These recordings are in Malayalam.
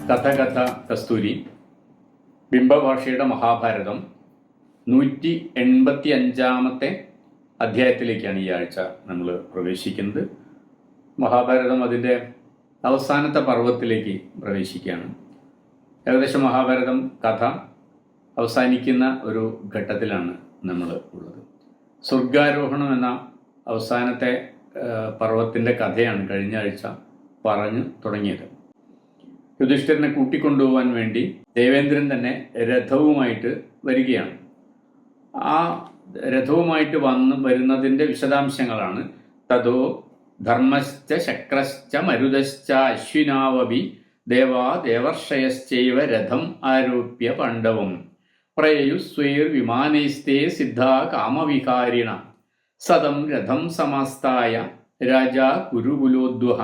കഥ കസ്തൂരി ബിംബഭാഷയുടെ മഹാഭാരതം 185 അധ്യായത്തിലേക്കാണ് ഈ ആഴ്ച നമ്മൾ പ്രവേശിക്കുന്നത്. മഹാഭാരതം അതിൻ്റെ അവസാനത്തെ പർവ്വത്തിലേക്ക് പ്രവേശിക്കുകയാണ്. ഏകദേശം മഹാഭാരതം കഥ അവസാനിക്കുന്ന ഒരു ഘട്ടത്തിലാണ് നമ്മൾ ഉള്ളത്. സ്വർഗാരോഹണം എന്ന അവസാനത്തെ പർവ്വത്തിൻ്റെ കഥയാണ് കഴിഞ്ഞ ആഴ്ച പറഞ്ഞു തുടങ്ങിയത്. യുധിഷ്ഠിരനെ കൂട്ടിക്കൊണ്ടുപോകാൻ വേണ്ടി ദേവേന്ദ്രൻ തന്നെ രഥവുമായിട്ട് വരികയാണ്. ആ രഥവുമായിട്ട് വരുന്നതിൻ്റെ വിശദാംശങ്ങളാണ് തതോ ധർമ്മശ്ച ശക്രശ്ച മരുതശ്ച അശ്വിനാവപി ദേവർഷയശ്ചൈവ രഥം ആരോപ്യ പാണ്ഡവം പ്രയുസ്വൈർ വിമാനൈസ്തേ സിദ്ധാ കാമവികാരിണ സദം രഥം സമാസ്തായ രാജാ കുരുകുലോദ്വഹ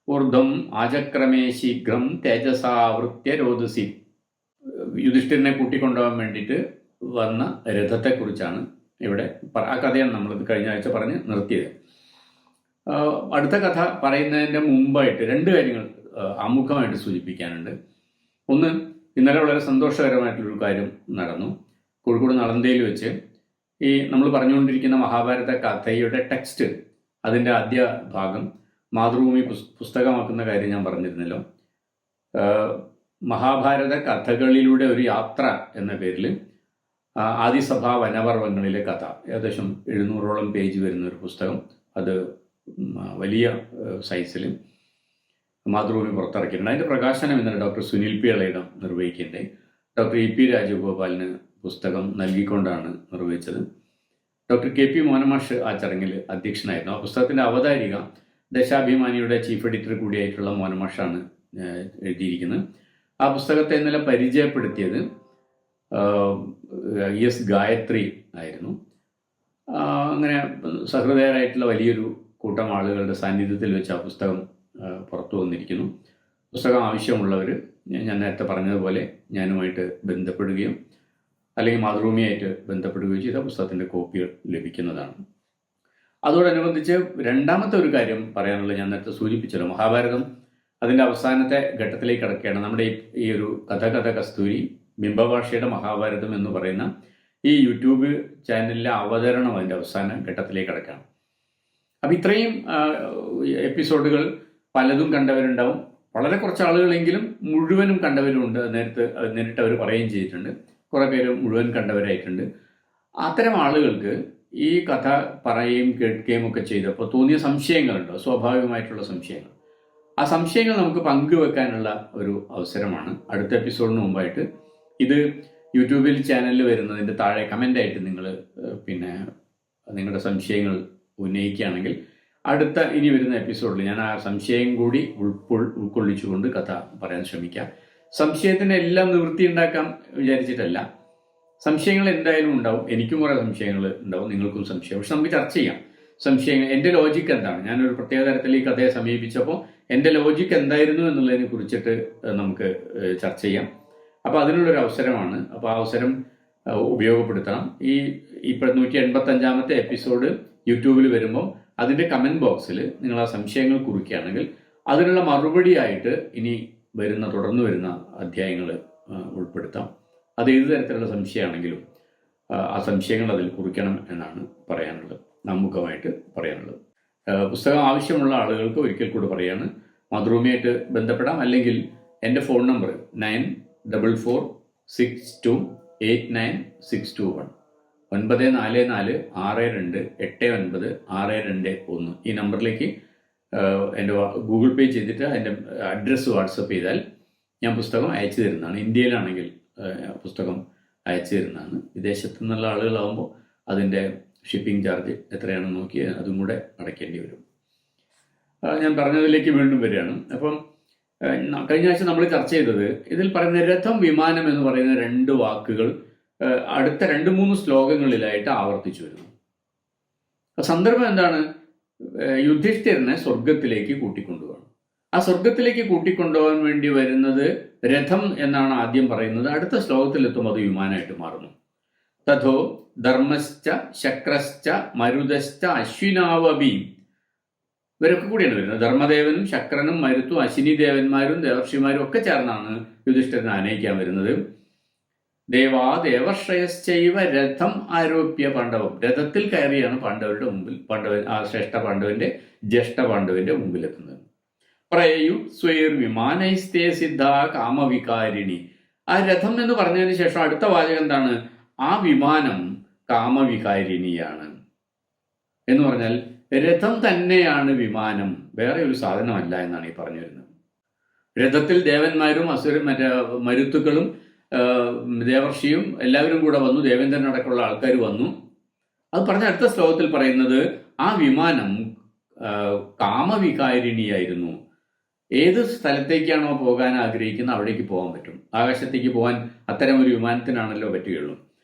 ഊർധ്വം ആചക്രമേ ശീഘ്രം തേജസാവൃത്യ രോദസി. യുധിഷ്ഠിരനെ കൂട്ടിക്കൊണ്ടുപോകാൻ വേണ്ടിയിട്ട് വന്ന രഥത്തെക്കുറിച്ചാണ് ഇവിടെ ആ കഥയാണ് നമ്മൾ കഴിഞ്ഞ ആഴ്ച പറഞ്ഞ് നിർത്തിയത്. അടുത്ത കഥ പറയുന്നതിൻ്റെ മുമ്പായിട്ട് രണ്ട് കാര്യങ്ങൾ ആമുഖമായിട്ട് സൂചിപ്പിക്കാനുണ്ട്. ഒന്ന്, ഇന്നലെ വളരെ സന്തോഷകരമായിട്ടുള്ളൊരു കാര്യം നടന്നു. കോഴിക്കോട് നളന്തയിൽ വെച്ച് ഈ നമ്മൾ പറഞ്ഞുകൊണ്ടിരിക്കുന്ന മഹാഭാരത കഥയുടെ ടെക്സ്റ്റ്, അതിൻ്റെ ആദ്യ ഭാഗം മാതൃഭൂമി പുസ്തകമാക്കുന്ന കാര്യം ഞാൻ പറഞ്ഞിരുന്നല്ലോ. മഹാഭാരത കഥകളിലൂടെ ഒരു യാത്ര എന്ന പേരിൽ ആദിസഭാ വനപർവ്വങ്ങളിലെ കഥ, ഏകദേശം 700ഓളം പേജ് വരുന്ന ഒരു പുസ്തകം, അത് വലിയ സൈസിൽ മാതൃഭൂമി പുറത്തിറക്കിയിട്ടുണ്ട്. അതിൻ്റെ പ്രകാശനം ഇന്നലെ ഡോക്ടർ സുനിൽ പി ഇളയിടം നിർവഹിക്കേണ്ടത്. ഡോക്ടർ ഇ പി രാജഗോപാലിന് പുസ്തകം നൽകിക്കൊണ്ടാണ് നിർവഹിച്ചത്. ഡോക്ടർ കെ പി മോഹനമാഷ് ആ ചടങ്ങിൽ അധ്യക്ഷനായിരുന്നു. ആ പുസ്തകത്തിൻ്റെ അവതാരിക ദേശാഭിമാനിയുടെ ചീഫ് എഡിറ്റർ കൂടിയായിട്ടുള്ള മോഹനമാഷാണ് എഴുതിയിരിക്കുന്നത്. ആ പുസ്തകത്തെ ഇന്നലെ പരിചയപ്പെടുത്തിയത് എസ് ഗായത്രി ആയിരുന്നു. അങ്ങനെ സഹൃദയരായിട്ടുള്ള വലിയൊരു കൂട്ടം ആളുകളുടെ സാന്നിധ്യത്തിൽ വെച്ച് ആ പുസ്തകം പുറത്തു വന്നിരിക്കുന്നു. പുസ്തകം ആവശ്യമുള്ളവർ ഞാൻ നേരത്തെ പറഞ്ഞതുപോലെ ഞാനുമായിട്ട് ബന്ധപ്പെടുകയും അല്ലെങ്കിൽ മാതൃഭൂമിയായിട്ട് ബന്ധപ്പെടുകയും ചെയ്ത പുസ്തകത്തിൻ്റെ കോപ്പികൾ ലഭിക്കുന്നതാണ്. അതോടനുബന്ധിച്ച് രണ്ടാമത്തെ ഒരു കാര്യം പറയാനുള്ളത്, ഞാൻ നേരത്തെ സൂചിപ്പിച്ചല്ലോ, മഹാഭാരതം അതിൻ്റെ അവസാനത്തെ ഘട്ടത്തിലേക്ക് കടക്കുകയാണ്. നമ്മുടെ ഈ ഒരു കഥ കസ്തൂരി ബിംബഭാഷയുടെ മഹാഭാരതം എന്ന് പറയുന്ന ഈ യൂട്യൂബ് ചാനലിലെ അവതരണം അതിൻ്റെ അവസാന ഘട്ടത്തിലേക്ക് കടക്കുകയാണ്. അപ്പം ഇത്രയും എപ്പിസോഡുകൾ പലതും കണ്ടവരുണ്ടാവും, വളരെ കുറച്ച് ആളുകളെങ്കിലും മുഴുവനും കണ്ടവരുമുണ്ട്. നേരിട്ട് അവർ പറയുകയും ചെയ്തിട്ടുണ്ട്. കുറേ പേര് മുഴുവൻ കണ്ടവരായിട്ടുണ്ട്. അത്തരം ആളുകൾക്ക് ഈ കഥ പറയുകയും കേൾക്കുകയും ഒക്കെ ചെയ്തപ്പോൾ തോന്നിയ സംശയങ്ങളുണ്ടോ, സ്വാഭാവികമായിട്ടുള്ള സംശയങ്ങൾ. ആ സംശയങ്ങൾ നമുക്ക് പങ്കുവെക്കാനുള്ള ഒരു അവസരമാണ്. അടുത്ത എപ്പിസോഡിന് മുമ്പായിട്ട് ഇത് യൂട്യൂബിൽ ചാനലിൽ വരുന്നതിൻ്റെ താഴെ കമൻ്റായിട്ട് നിങ്ങൾ നിങ്ങളുടെ സംശയങ്ങൾ ഉന്നയിക്കുകയാണെങ്കിൽ അടുത്ത ഇനി വരുന്ന എപ്പിസോഡിൽ ഞാൻ ആ സംശയം കൂടി ഉൾക്കൊള്ളിച്ചുകൊണ്ട് കഥ പറയാൻ ശ്രമിക്കാം. സംശയത്തിന് എല്ലാം നിവൃത്തി ഉണ്ടാക്കാൻ വിചാരിച്ചിട്ടല്ല. സംശയങ്ങൾ എന്തായാലും ഉണ്ടാവും. എനിക്കും കുറേ സംശയങ്ങൾ ഉണ്ടാവും, നിങ്ങൾക്കും സംശയം. പക്ഷെ നമുക്ക് ചർച്ച ചെയ്യാം സംശയങ്ങൾ. എൻ്റെ ലോജിക്ക് എന്താണ്, ഞാനൊരു പ്രത്യേക തരത്തിൽ ഈ കഥയെ സമീപിച്ചപ്പോൾ എൻ്റെ ലോജിക്ക് എന്തായിരുന്നു എന്നുള്ളതിനെ കുറിച്ചിട്ട് നമുക്ക് ചർച്ച ചെയ്യാം. അപ്പോൾ അതിനുള്ളൊരു അവസരമാണ്. അപ്പോൾ ആ അവസരം ഉപയോഗപ്പെടുത്തണം. ഇപ്പോൾ 185 എപ്പിസോഡ് യൂട്യൂബിൽ വരുമ്പോൾ അതിൻ്റെ കമൻറ്റ് ബോക്സിൽ നിങ്ങൾ ആ സംശയങ്ങൾ കുറിക്കുകയാണെങ്കിൽ അതിനുള്ള മറുപടിയായിട്ട് ഇനി തുടർന്ന് വരുന്ന അധ്യായങ്ങൾ ഉൾപ്പെടുത്താം. അത് ഏത് തരത്തിലുള്ള സംശയമാണെങ്കിലും ആ സംശയങ്ങൾ അതിൽ കുറിക്കണം എന്നാണ് പറയാനുള്ളത്, ആമുഖമായിട്ട് പറയാനുള്ളത്. പുസ്തകം ആവശ്യമുള്ള ആളുകൾക്ക് ഒരിക്കൽ കൂടി പറയാണ്, മാതൃഭൂമിയായിട്ട് ബന്ധപ്പെടാം. അല്ലെങ്കിൽ എൻ്റെ ഫോൺ നമ്പർ 9446289621 9446289621 ഈ നമ്പറിലേക്ക് എൻ്റെ ഗൂഗിൾ പേ ചെയ്തിട്ട് അതിൻ്റെ അഡ്രസ്സ് വാട്സപ്പ് ചെയ്താൽ ഞാൻ പുസ്തകം അയച്ചു തരുന്നതാണ്. ഇന്ത്യയിലാണെങ്കിൽ പുസ്തകം അയച്ചു തരുന്നതാണ്. വിദേശത്തു നിന്നുള്ള ആളുകളാകുമ്പോൾ അതിൻ്റെ ഷിപ്പിംഗ് ചാർജ് എത്രയാണെന്ന് നോക്കി അതും കൂടെ അടയ്ക്കേണ്ടി വരും. ഞാൻ പറഞ്ഞതിലേക്ക് വീണ്ടും വരികയാണ്. അപ്പം കഴിഞ്ഞ ആഴ്ച നമ്മൾ ചർച്ച ചെയ്തത് ഇതിൽ പറയുന്ന രഥം വിമാനം എന്ന് പറയുന്ന രണ്ട് വാക്കുകൾ അടുത്ത 2-3 ശ്ലോകങ്ങളിലായിട്ട് ആവർത്തിച്ചു വരുന്നു. സന്ദർഭം എന്താണ്? യുധിഷ്ഠിരനെ സ്വർഗത്തിലേക്ക് കൂട്ടിക്കൊണ്ടുപോകണം. ആ സ്വർഗത്തിലേക്ക് കൂട്ടിക്കൊണ്ടുപോകാൻ വേണ്ടി വരുന്നത് രഥം എന്നാണ് ആദ്യം പറയുന്നത്. അടുത്ത ശ്ലോകത്തിലെത്തുമ്പോൾ അത് വിമാനമായിട്ട് മാറുന്നു. തഥോ ധർമ്മശ്ച ശക്രശ്ച മരുതശ്ച അശ്വിനാവപി ഇവരൊക്കെ കൂടിയാണ് വരുന്നത്. ധർമ്മദേവനും ശക്രനും മരുത്തും അശ്വിനി ദേവന്മാരും ദേവർഷിമാരും ഒക്കെ ചേർന്നാണ് യുധിഷ്ഠിരനെ ആനയിക്കാൻ വരുന്നത്. ദേവാ ദേവർഷയശ്ചൈവ രഥം ആരോപ്യ പാണ്ഡവം. രഥത്തിൽ കയറിയാണ് പാണ്ഡവരുടെ മുമ്പിൽ ആ ശ്രേഷ്ഠ പാണ്ഡവന്റെ ജ്യേഷ്ഠ പാണ്ഡവന്റെ മുമ്പിലെത്തുന്നത്. പ്രയയു സ്വൈർ വിമാനൈസ്തേ സിദ്ധ കാമവികാരിണി. ആ രഥം എന്ന് പറഞ്ഞതിന് ശേഷം അടുത്ത വാചകം എന്താണ്? ആ വിമാനം കാമവികാരിണിയാണ് എന്ന് പറഞ്ഞാൽ രഥം തന്നെയാണ് വിമാനം, വേറെ ഒരു സാധനമല്ല എന്നാണ് ഈ പറഞ്ഞു വരുന്നത്. രഥത്തിൽ ദേവന്മാരും മരുത്തുക്കളും ദേവർഷിയും എല്ലാവരും കൂടെ വന്നു. ദേവേന്ദ്രൻ അടക്കമുള്ള ആൾക്കാർ വന്നു. അത് പറഞ്ഞ അടുത്ത ശ്ലോകത്തിൽ പറയുന്നത് ആ വിമാനം കാമവികാരിണിയായിരുന്നു. ഏത് സ്ഥലത്തേക്കാണോ പോകാൻ ആഗ്രഹിക്കുന്നത് അവിടേക്ക് പോകാൻ പറ്റും. ആകാശത്തേക്ക് പോകാൻ അത്തരം ഒരു വിമാനത്തിനാണല്ലോ പറ്റുകയുള്ളൂ.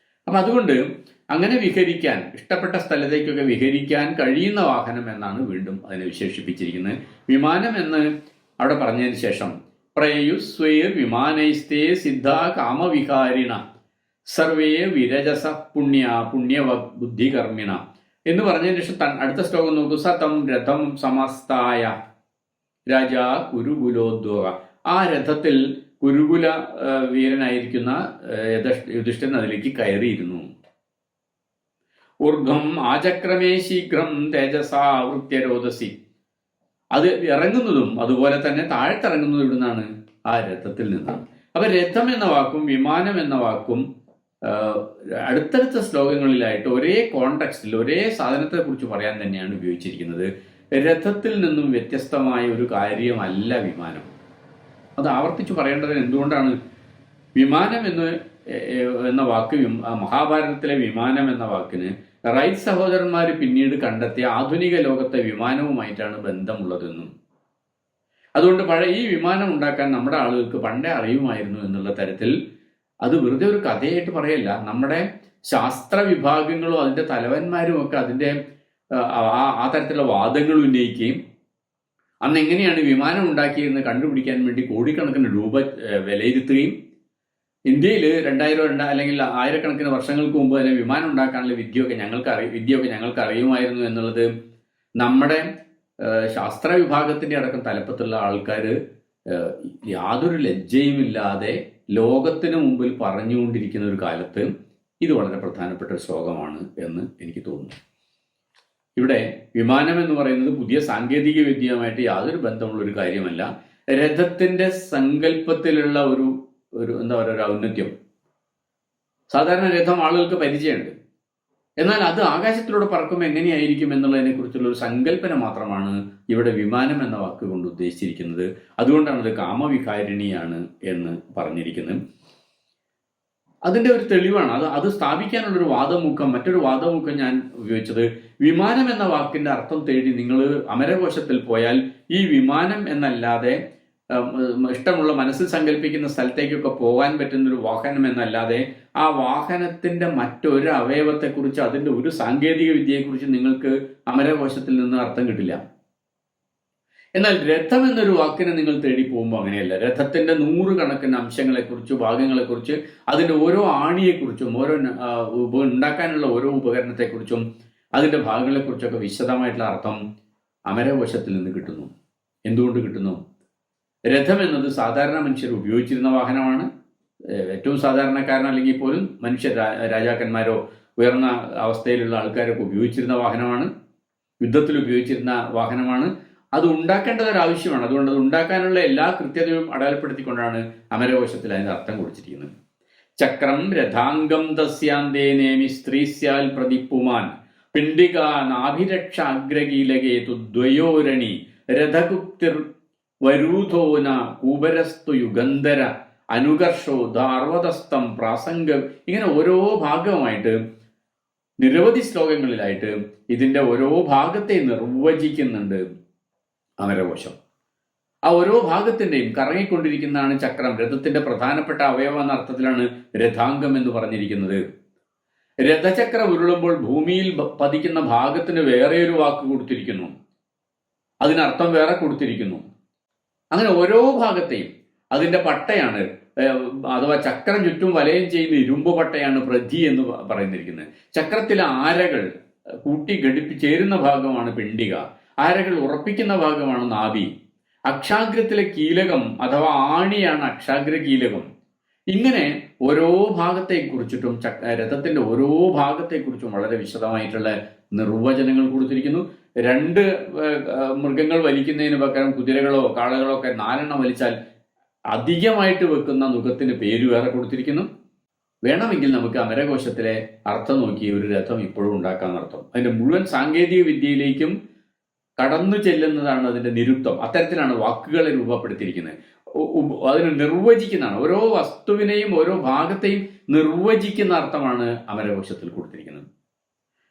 അപ്പം അതുകൊണ്ട് അങ്ങനെ വിഹരിക്കാൻ, ഇഷ്ടപ്പെട്ട സ്ഥലത്തേക്കൊക്കെ വിഹരിക്കാൻ കഴിയുന്ന വാഹനം എന്നാണ് വീണ്ടും അതിനെ വിശേഷിപ്പിച്ചിരിക്കുന്നത്. വിമാനം എന്ന് അവിടെ പറഞ്ഞതിന് ശേഷം പ്രയയു സ്വൈർ വിമാനൈസ്തേ സിദ്ധ കാമവികാരിണ സർവേ വിരജസ പുണ്യ ബുദ്ധികർമ്മിണ എന്ന് പറഞ്ഞതിന് ശേഷം അടുത്ത ശ്ലോകം നോക്കൂ. സതം രഥം സമസ്തായ രാജാ കുരുകുലോദ്വക. ആ രഥത്തിൽ കുരുകുല വീരനായിരിക്കുന്ന യുധിഷ്ഠിരൻ അതിലേക്ക് കയറിയിരുന്നു. ഊർധ്വം ആചക്രമേ ശീഘ്രം തേജസാ വൃത്യരോധസി. അത് ഇറങ്ങുന്നതും അതുപോലെ തന്നെ താഴ്ത്തിറങ്ങുന്നതും ഇവിടുന്നാണ്? ആ രഥത്തിൽ നിന്നാണ്. അപ്പൊ രഥം എന്ന വാക്കും വിമാനം എന്ന വാക്കും അടുത്തടുത്ത ശ്ലോകങ്ങളിലായിട്ട് ഒരേ കോണ്ടെക്സ്റ്റിൽ ഒരേ സാധനത്തെ കുറിച്ച് പറയാൻ തന്നെയാണ് ഉപയോഗിച്ചിരിക്കുന്നത്. രഥത്തിൽ നിന്നും വ്യത്യസ്തമായ ഒരു കാര്യമല്ല വിമാനം. അത് ആവർത്തിച്ച് പറയേണ്ടതിന് എന്തുകൊണ്ടാണ്? വിമാനം എന്ന വാക്ക് മഹാഭാരതത്തിലെ വിമാനം എന്ന വാക്കിന് റൈറ്റ് സഹോദരന്മാർ പിന്നീട് കണ്ടെത്തിയ ആധുനിക ലോകത്തെ വിമാനവുമായിട്ടാണ് ബന്ധമുള്ളതെന്നും അതുകൊണ്ട് ഈ വിമാനം ഉണ്ടാക്കാൻ നമ്മുടെ ആളുകൾക്ക് പണ്ടേ അറിയുമായിരുന്നു എന്നുള്ള തരത്തിൽ അത് വെറുതെ ഒരു കഥയായിട്ട് പറയല്ല. നമ്മുടെ ശാസ്ത്ര വിഭാഗങ്ങളും അതിൻ്റെ തലവന്മാരും ഒക്കെ അതിൻ്റെ ആ തരത്തിലുള്ള വാദങ്ങൾ ഉന്നയിക്കുകയും അന്ന് എങ്ങനെയാണ് വിമാനം ഉണ്ടാക്കിയതെന്ന് കണ്ടുപിടിക്കാൻ വേണ്ടി കോടിക്കണക്കിന് രൂപ വിലയിരുത്തുകയും ഇന്ത്യയിൽ 2000 അല്ലെങ്കിൽ ആയിരക്കണക്കിന് വർഷങ്ങൾക്ക് മുമ്പ് തന്നെ വിമാനം ഉണ്ടാക്കാനുള്ള വിദ്യയൊക്കെ ഞങ്ങൾക്ക് അറിയുമായിരുന്നു എന്നുള്ളത് നമ്മുടെ ശാസ്ത്ര വിഭാഗത്തിൻ്റെ അടക്കം തലപ്പത്തുള്ള ആൾക്കാർ യാതൊരു ലജ്ജയുമില്ലാതെ ലോകത്തിന് മുമ്പിൽ പറഞ്ഞുകൊണ്ടിരിക്കുന്ന ഒരു കാലത്ത് ഇത് വളരെ പ്രധാനപ്പെട്ട ഒരു ശ്ലോകമാണ് എന്ന് എനിക്ക് തോന്നുന്നു. ഇവിടെ വിമാനം എന്ന് പറയുന്നത് പുതിയ സാങ്കേതിക വിദ്യയുമായിട്ട് യാതൊരു ബന്ധമുള്ള ഒരു കാര്യമല്ല. രഥത്തിന്റെ സങ്കല്പത്തിലുള്ള ഒരു എന്താ പറയുക, ഒരു ഔന്നത്യം. സാധാരണ രഥം ആളുകൾക്ക് പരിചയമുണ്ട്, എന്നാൽ അത് ആകാശത്തിലൂടെ പറക്കുമ്പോൾ എങ്ങനെയായിരിക്കും എന്നുള്ളതിനെ കുറിച്ചുള്ള ഒരു സങ്കല്പന മാത്രമാണ് ഇവിടെ വിമാനം എന്ന വാക്ക് കൊണ്ട് ഉദ്ദേശിച്ചിരിക്കുന്നത്. അതുകൊണ്ടാണ് അത് കാമവികാരിണിയാണ് എന്ന് പറഞ്ഞിരിക്കുന്നത്. അതിൻ്റെ ഒരു തെളിവാണ് അത് സ്ഥാപിക്കാനുള്ളൊരു മറ്റൊരു വാദമുഖം ഞാൻ ഉപയോഗിച്ചത്. വിമാനം എന്ന വാക്കിന്റെ അർത്ഥം തേടി നിങ്ങൾ അമരകോശത്തിൽ പോയാൽ ഈ വിമാനം എന്നല്ലാതെ ഇഷ്ടമുള്ള മനസ്സിൽ സങ്കല്പിക്കുന്ന സ്ഥലത്തേക്കൊക്കെ പോകാൻ പറ്റുന്നൊരു വാഹനം എന്നല്ലാതെ ആ വാഹനത്തിന്റെ മറ്റൊരു അവയവത്തെക്കുറിച്ച് അതിൻ്റെ ഒരു സാങ്കേതിക വിദ്യയെക്കുറിച്ച് നിങ്ങൾക്ക് അമരകോശത്തിൽ നിന്ന് അർത്ഥം കിട്ടില്ല. എന്നാൽ രഥം എന്നൊരു വാക്കിനെ നിങ്ങൾ തേടി പോകുമ്പോൾ അങ്ങനെയല്ല. രഥത്തിന്റെ 100 കണക്കിന് അംശങ്ങളെക്കുറിച്ച്, ഭാഗങ്ങളെക്കുറിച്ച്, അതിൻ്റെ ഓരോ ആണിയെക്കുറിച്ചും, ഓരോ ഉണ്ടാക്കാനുള്ള ഓരോ ഉപകരണത്തെക്കുറിച്ചും അതിൻ്റെ ഭാഗങ്ങളെക്കുറിച്ചൊക്കെ വിശദമായിട്ടുള്ള അർത്ഥം അമരകോശത്തിൽ നിന്ന് കിട്ടുന്നു. എന്തുകൊണ്ട് കിട്ടുന്നു? രഥം എന്നത് സാധാരണ മനുഷ്യർ ഉപയോഗിച്ചിരുന്ന വാഹനമാണ്. ഏറ്റവും സാധാരണക്കാരൻ അല്ലെങ്കിൽ പോലും രാജാക്കന്മാരോ ഉയർന്ന അവസ്ഥയിലുള്ള ആൾക്കാരൊക്കെ ഉപയോഗിച്ചിരുന്ന വാഹനമാണ്. യുദ്ധത്തിൽ ഉപയോഗിച്ചിരുന്ന വാഹനമാണ്. അത് ഉണ്ടാക്കേണ്ടത് ഒരു ആവശ്യമാണ്. അതുകൊണ്ട് അത് ഉണ്ടാക്കാനുള്ള എല്ലാ കൃത്യതയും അടയാളപ്പെടുത്തിക്കൊണ്ടാണ് അമരകോശത്തിൽ അതിൻ്റെ അർത്ഥം കൊടുത്തിരിക്കുന്നത്. ചക്രം രഥാംഗം തസ്യാന്തേ നേമി സ്ത്രീസ്യാൽ പ്രതിപ്പുമാൻ പിണ്ഡിക നാഭിരക്ഷ അഗ്രകീലകേതു ദ്വയോരണി രഥകുപ്തിർ വരൂധോന കൂപരസ്തു യുഗന്ധര അനുകർഷോ ധാർവതസ്ഥം പ്രാസംഗം. ഇങ്ങനെ ഓരോ ഭാഗമായിട്ട് നിരവധി ശ്ലോകങ്ങളിലായിട്ട് ഇതിൻ്റെ ഓരോ ഭാഗത്തെ നിർവചിക്കുന്നുണ്ട് അമരകോശം. ആ ഓരോ ഭാഗത്തിൻ്റെയും കറങ്ങിക്കൊണ്ടിരിക്കുന്നതാണ് ചക്രം. രഥത്തിന്റെ പ്രധാനപ്പെട്ട അവയവം എന്ന അർത്ഥത്തിലാണ് രഥാംഗം എന്ന് പറഞ്ഞിരിക്കുന്നത്. രഥചക്രം ഉരുളുമ്പോൾ ഭൂമിയിൽ പതിക്കുന്ന ഭാഗത്തിന് വേറെ ഒരു വാക്ക് കൊടുത്തിരിക്കുന്നു, അതിനർത്ഥം വേറെ കൊടുത്തിരിക്കുന്നു. അങ്ങനെ ഓരോ ഭാഗത്തെയും അതിൻ്റെ പട്ടയാണ്, അഥവാ ചക്രം ചുറ്റും വലയം ചെയ്യുന്ന ഇരുമ്പ് പട്ടയാണ് പ്രധി എന്ന് പറയുന്നിരിക്കുന്നത്. ചക്രത്തിലെ ആരകൾ കൂട്ടി ഘടിപ്പിച്ചേരുന്ന ഭാഗമാണ് പിണ്ഡിക. അരകൾ ഉറപ്പിക്കുന്ന ഭാഗമാണ് നാഭി. അക്ഷാഗ്രത്തിലെ കീലകം അഥവാ ആണിയാണ് അക്ഷാഗ്ര കീലകം. ഇങ്ങനെ ഓരോ ഭാഗത്തെക്കുറിച്ചിട്ടും രഥത്തിന്റെ ഓരോ ഭാഗത്തെക്കുറിച്ചും വളരെ വിശദമായിട്ടുള്ള നിർവചനങ്ങൾ കൊടുത്തിരിക്കുന്നു. 2 മൃഗങ്ങൾ വലിക്കുന്നതിന് പകരം കുതിരകളോ കാളകളോ ഒക്കെ 4 വലിച്ചാൽ അധികമായിട്ട് വെക്കുന്ന നുഖത്തിന് പേര് വേറെ കൊടുത്തിരിക്കുന്നു. വേണമെങ്കിൽ നമുക്ക് അമരകോശത്തിലെ അർത്ഥം നോക്കി ഒരു രഥം ഇപ്പോഴും ഉണ്ടാക്കാന്നർത്ഥം. അതിന്റെ മുഴുവൻ സാങ്കേതിക വിദ്യയിലേക്കും കടന്നു ചെല്ലുന്നതാണ് അതിന്റെ നിരുക്തം. അത്തരത്തിലാണ് വാക്കുകളെ രൂപപ്പെടുത്തിയിരിക്കുന്നത്. അതിന് നിർവചിക്കുന്നതാണ്, ഓരോ വസ്തുവിനെയും ഓരോ ഭാഗത്തെയും നിർവചിക്കുന്ന അർത്ഥമാണ് അമരകോശത്തിൽ കൊടുത്തിരിക്കുന്നത്.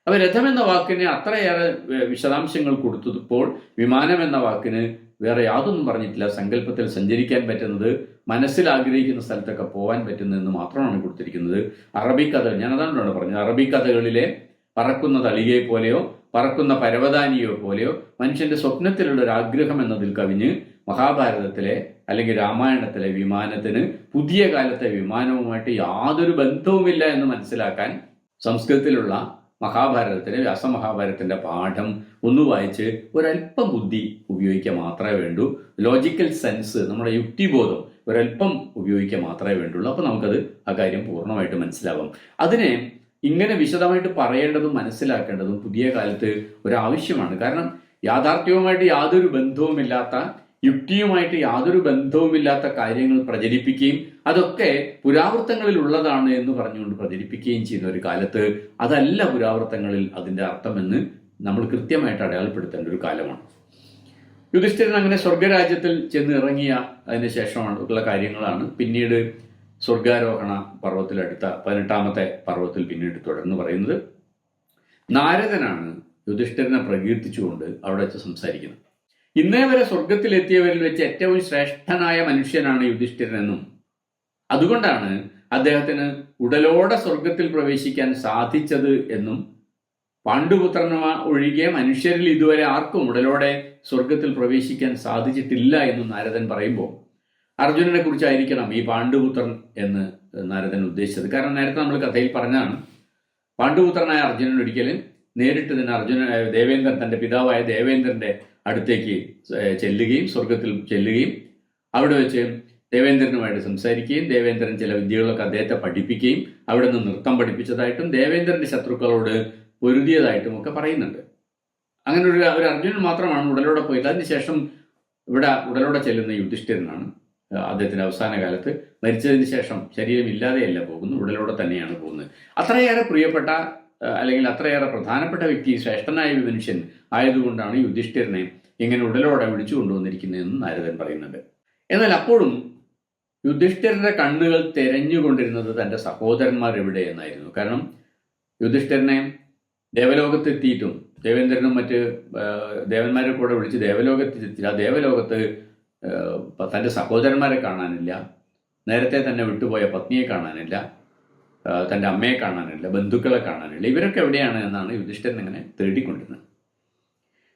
അപ്പൊ രഥം എന്ന വാക്കിന് അത്രയേറെ വിശദാംശങ്ങൾ കൊടുത്തപ്പോൾ വിമാനം എന്ന വാക്കിന് വേറെ യാതൊന്നും പറഞ്ഞിട്ടില്ല. സങ്കല്പത്തിൽ സഞ്ചരിക്കാൻ പറ്റുന്നത്, മനസ്സിൽ ആഗ്രഹിക്കുന്ന സ്ഥലത്തൊക്കെ പോകാൻ പറ്റുന്നതെന്ന് മാത്രമാണ് കൊടുത്തിരിക്കുന്നത്. അറബിക്കഥകൾ, ഞാനതാണ് പറഞ്ഞത്, അറബിക്കഥകളിലെ പറക്കുന്ന തളികയെ പോലെയോ പറക്കുന്ന പരവതാനിയോ പോലെയോ മനുഷ്യന്റെ സ്വപ്നത്തിലുള്ള ഒരു ആഗ്രഹം എന്നതിൽ കവിഞ്ഞ് മഹാഭാരതത്തിലെ അല്ലെങ്കിൽ രാമായണത്തിലെ വിമാനത്തിന് പുതിയ കാലത്തെ വിമാനവുമായിട്ട് യാതൊരു ബന്ധവുമില്ല എന്ന് മനസ്സിലാക്കാൻ സംസ്കൃതത്തിലുള്ള മഹാഭാരതത്തിലെ വ്യാസമഹാഭാരതത്തിന്റെ പാഠം ഒന്ന് വായിച്ച് ഒരല്പം ബുദ്ധി ഉപയോഗിക്കുക മാത്രമേ വേണ്ടൂ. ലോജിക്കൽ സെൻസ്, നമ്മുടെ യുക്തിബോധം ഒരല്പം ഉപയോഗിക്കുക മാത്രമേ വേണ്ടുള്ളൂ. അപ്പോൾ നമുക്കത് ആ കാര്യം പൂർണ്ണമായിട്ട് മനസ്സിലാവും. അതിനെ ഇങ്ങനെ വിശദമായിട്ട് പറയേണ്ടതും മനസ്സിലാക്കേണ്ടതും പുതിയ കാലത്ത് ഒരാവശ്യമാണ്. കാരണം യാഥാർത്ഥ്യവുമായിട്ട് യാതൊരു ബന്ധവുമില്ലാത്ത, യുക്തിയുമായിട്ട് യാതൊരു ബന്ധവുമില്ലാത്ത കാര്യങ്ങൾ പ്രചരിപ്പിക്കുകയും അതൊക്കെ പുരാവൃത്തങ്ങളിൽ ഉള്ളതാണ് എന്ന് പറഞ്ഞുകൊണ്ട് പ്രചരിപ്പിക്കുകയും ചെയ്യുന്ന ഒരു കാലത്ത് അതല്ല പുരാവൃത്തങ്ങളിൽ അതിൻ്റെ അർത്ഥമെന്ന് നമ്മൾ കൃത്യമായിട്ട് അടയാളപ്പെടുത്തേണ്ട ഒരു കാലമാണ്. യുധിഷ്ഠിരൻ അങ്ങനെ സ്വർഗരാജ്യത്തിൽ ചെന്ന് ഇറങ്ങിയ അതിന് ശേഷമുള്ള കാര്യങ്ങളാണ് പിന്നീട് സ്വർഗാരോഹണ പർവ്വത്തിലടുത്ത 18ാമത്തെ പർവ്വത്തിൽ പിന്നീട് തുടർന്ന് പറയുന്നത്. നാരദനാണ് യുധിഷ്ഠിരനെ പ്രകീർത്തിച്ചുകൊണ്ട് അവിടെ വെച്ച് സംസാരിക്കുന്നത്. ഇന്നേ വരെ സ്വർഗത്തിലെത്തിയവരിൽ വെച്ച് ഏറ്റവും ശ്രേഷ്ഠനായ മനുഷ്യനാണ് യുധിഷ്ഠിരനെന്നും അതുകൊണ്ടാണ് അദ്ദേഹത്തിന് ഉടലോടെ സ്വർഗത്തിൽ പ്രവേശിക്കാൻ സാധിച്ചത് എന്നും പാണ്ഡുപുത്രന്മാർ ഒഴികെ മനുഷ്യരിൽ ഇതുവരെ ആർക്കും ഉടലോടെ സ്വർഗത്തിൽ പ്രവേശിക്കാൻ സാധിച്ചിട്ടില്ല എന്നും നാരദൻ പറയുമ്പോൾ അർജുനനെ കുറിച്ചായിരിക്കണം ഈ പാണ്ഡുപുത്രൻ എന്ന് നാരദൻ ഉദ്ദേശിച്ചത്. കാരണം നേരത്തെ നമ്മൾ കഥയിൽ പറഞ്ഞാണ്, പാണ്ഡുപുത്രനായ അർജുനൻ ഒരിക്കലും നേരിട്ട് തന്നെ ദേവേന്ദ്രൻ, തൻ്റെ പിതാവായ ദേവേന്ദ്രന്റെ അടുത്തേക്ക് ചെല്ലുകയും സ്വർഗത്തിൽ ചെല്ലുകയും അവിടെ വെച്ച് ദേവേന്ദ്രനുമായിട്ട് സംസാരിക്കുകയും ദേവേന്ദ്രൻ ചില വിദ്യകളൊക്കെ അദ്ദേഹത്തെ പഠിപ്പിക്കുകയും അവിടെ നിന്ന് നൃത്തം പഠിപ്പിച്ചതായിട്ടും ദേവേന്ദ്രന്റെ ശത്രുക്കളോട് പൊരുതിയതായിട്ടും ഒക്കെ പറയുന്നുണ്ട്. അങ്ങനെ ഒരു അർജുനൻ മാത്രമാണ് ഉടലോടെ പോയത്. അതിനുശേഷം ഇവിടെ ഉടലോടെ ചെല്ലുന്ന യുധിഷ്ഠിരനാണ്. അദ്ദേഹത്തിന്റെ അവസാന കാലത്ത് മരിച്ചതിന് ശേഷം ശരീരമില്ലാതെയല്ല പോകുന്നു, ഉടലോടെ തന്നെയാണ് പോകുന്നത്. അത്രയേറെ പ്രിയപ്പെട്ട അല്ലെങ്കിൽ അത്രയേറെ പ്രധാനപ്പെട്ട വ്യക്തി, ശ്രേഷ്ഠനായ ഒരു മനുഷ്യൻ ആയതുകൊണ്ടാണ് യുധിഷ്ഠിരനെ ഇങ്ങനെ ഉടലോടെ വിളിച്ചു കൊണ്ടുവന്നിരിക്കുന്നതെന്ന് നാരദൻ പറയുന്നുണ്ട്. എന്നാൽ അപ്പോഴും യുധിഷ്ഠിരന്റെ കണ്ണുകൾ തെരഞ്ഞുകൊണ്ടിരുന്നത് തൻ്റെ സഹോദരന്മാർ എവിടെ എന്നായിരുന്നു. കാരണം യുധിഷ്ഠിരനെ ദേവലോകത്തെത്തിയിട്ടും ദേവേന്ദ്രനും മറ്റ് ദേവന്മാരെ കൂടെ വിളിച്ച് ദേവലോകത്തെത്തി, ആ ദേവലോകത്ത് തൻ്റെ സഹോദരന്മാരെ കാണാനില്ല, നേരത്തെ തന്നെ വിട്ടുപോയ പത്നിയെ കാണാനില്ല, തൻ്റെ അമ്മയെ കാണാനില്ല, ബന്ധുക്കളെ കാണാനില്ല. ഇവരൊക്കെ എവിടെയാണ് എന്നാണ് യുധിഷ്ഠിരൻ ഇങ്ങനെ തേടിക്കൊണ്ടിരുന്നത്.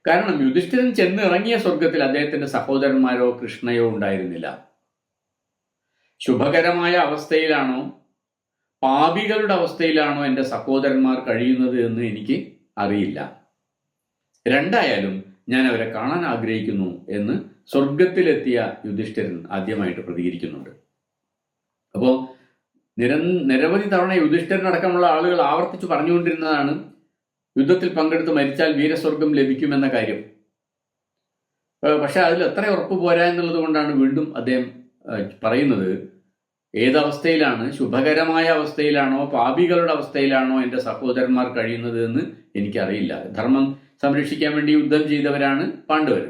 കാരണം യുധിഷ്ഠിരൻ ചെന്ന് ഇറങ്ങിയ സ്വർഗത്തിൽ അദ്ദേഹത്തിന്റെ സഹോദരന്മാരോ കൃഷ്ണയോ ഉണ്ടായിരുന്നില്ല. ശുഭകരമായ അവസ്ഥയിലാണോ പാപികളുടെ അവസ്ഥയിലാണോ എൻ്റെ സഹോദരന്മാർ കഴിയുന്നത് എന്ന് എനിക്ക് അറിയില്ല. രണ്ടായാലും ഞാൻ അവരെ കാണാൻ ആഗ്രഹിക്കുന്നു എന്ന് സ്വർഗത്തിലെത്തിയ യുധിഷ്ഠിരൻ ആദ്യമായിട്ട് പ്രതികരിക്കുന്നുണ്ട്. അപ്പോൾ നിരവധി തവണ യുധിഷ്ഠിരനടക്കമുള്ള ആളുകൾ ആവർത്തിച്ച് പറഞ്ഞുകൊണ്ടിരുന്നതാണ് യുദ്ധത്തിൽ പങ്കെടുത്ത് മരിച്ചാൽ വീരസ്വർഗം ലഭിക്കുമെന്ന കാര്യം. പക്ഷെ അതിൽ എത്ര ഉറപ്പ് പോരാ എന്നുള്ളത് കൊണ്ടാണ് വീണ്ടും അദ്ദേഹം പറയുന്നത്, ഏതവസ്ഥയിലാണ്, ശുഭകരമായ അവസ്ഥയിലാണോ പാപികളുടെ അവസ്ഥയിലാണോ എൻ്റെ സഹോദരന്മാർ കഴിയുന്നത് എന്ന് എനിക്കറിയില്ല. ധർമ്മം സംരക്ഷിക്കാൻ വേണ്ടി യുദ്ധം ചെയ്തവരാണ് പാണ്ഡവർ.